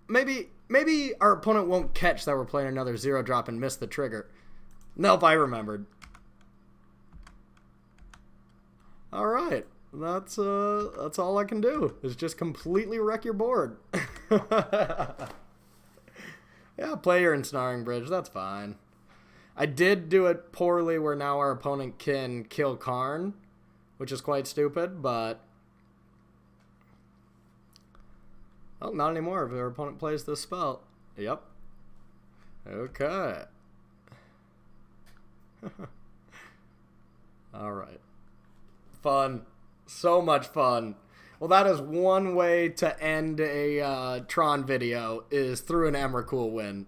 Maybe our opponent won't catch that we're playing another 0-drop and miss the trigger. Nope, I remembered. Alright. That's all I can do, is just completely wreck your board. Yeah, play your Ensnaring Bridge, that's fine. I did do it poorly where now our opponent can kill Karn, which is quite stupid, but... Oh, not anymore if our opponent plays this spell. Yep. Okay. Alright. Fun. So much fun. Well, that is one way to end a Tron video, is through an Emrakul win.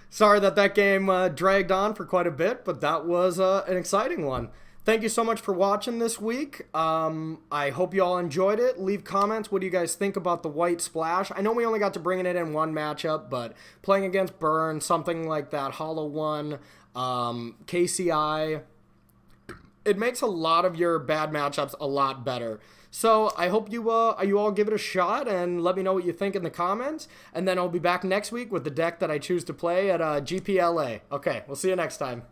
Sorry that game dragged on for quite a bit, but that was an exciting one. Thank you so much for watching this week. I hope you all enjoyed it. Leave comments. What do you guys think about the white splash? I know we only got to bring it in one matchup, but playing against Burn, something like that, Hollow One, KCI, it makes a lot of your bad matchups a lot better. So I hope you all give it a shot and let me know what you think in the comments. And then I'll be back next week with the deck that I choose to play at GPLA. Okay, we'll see you next time.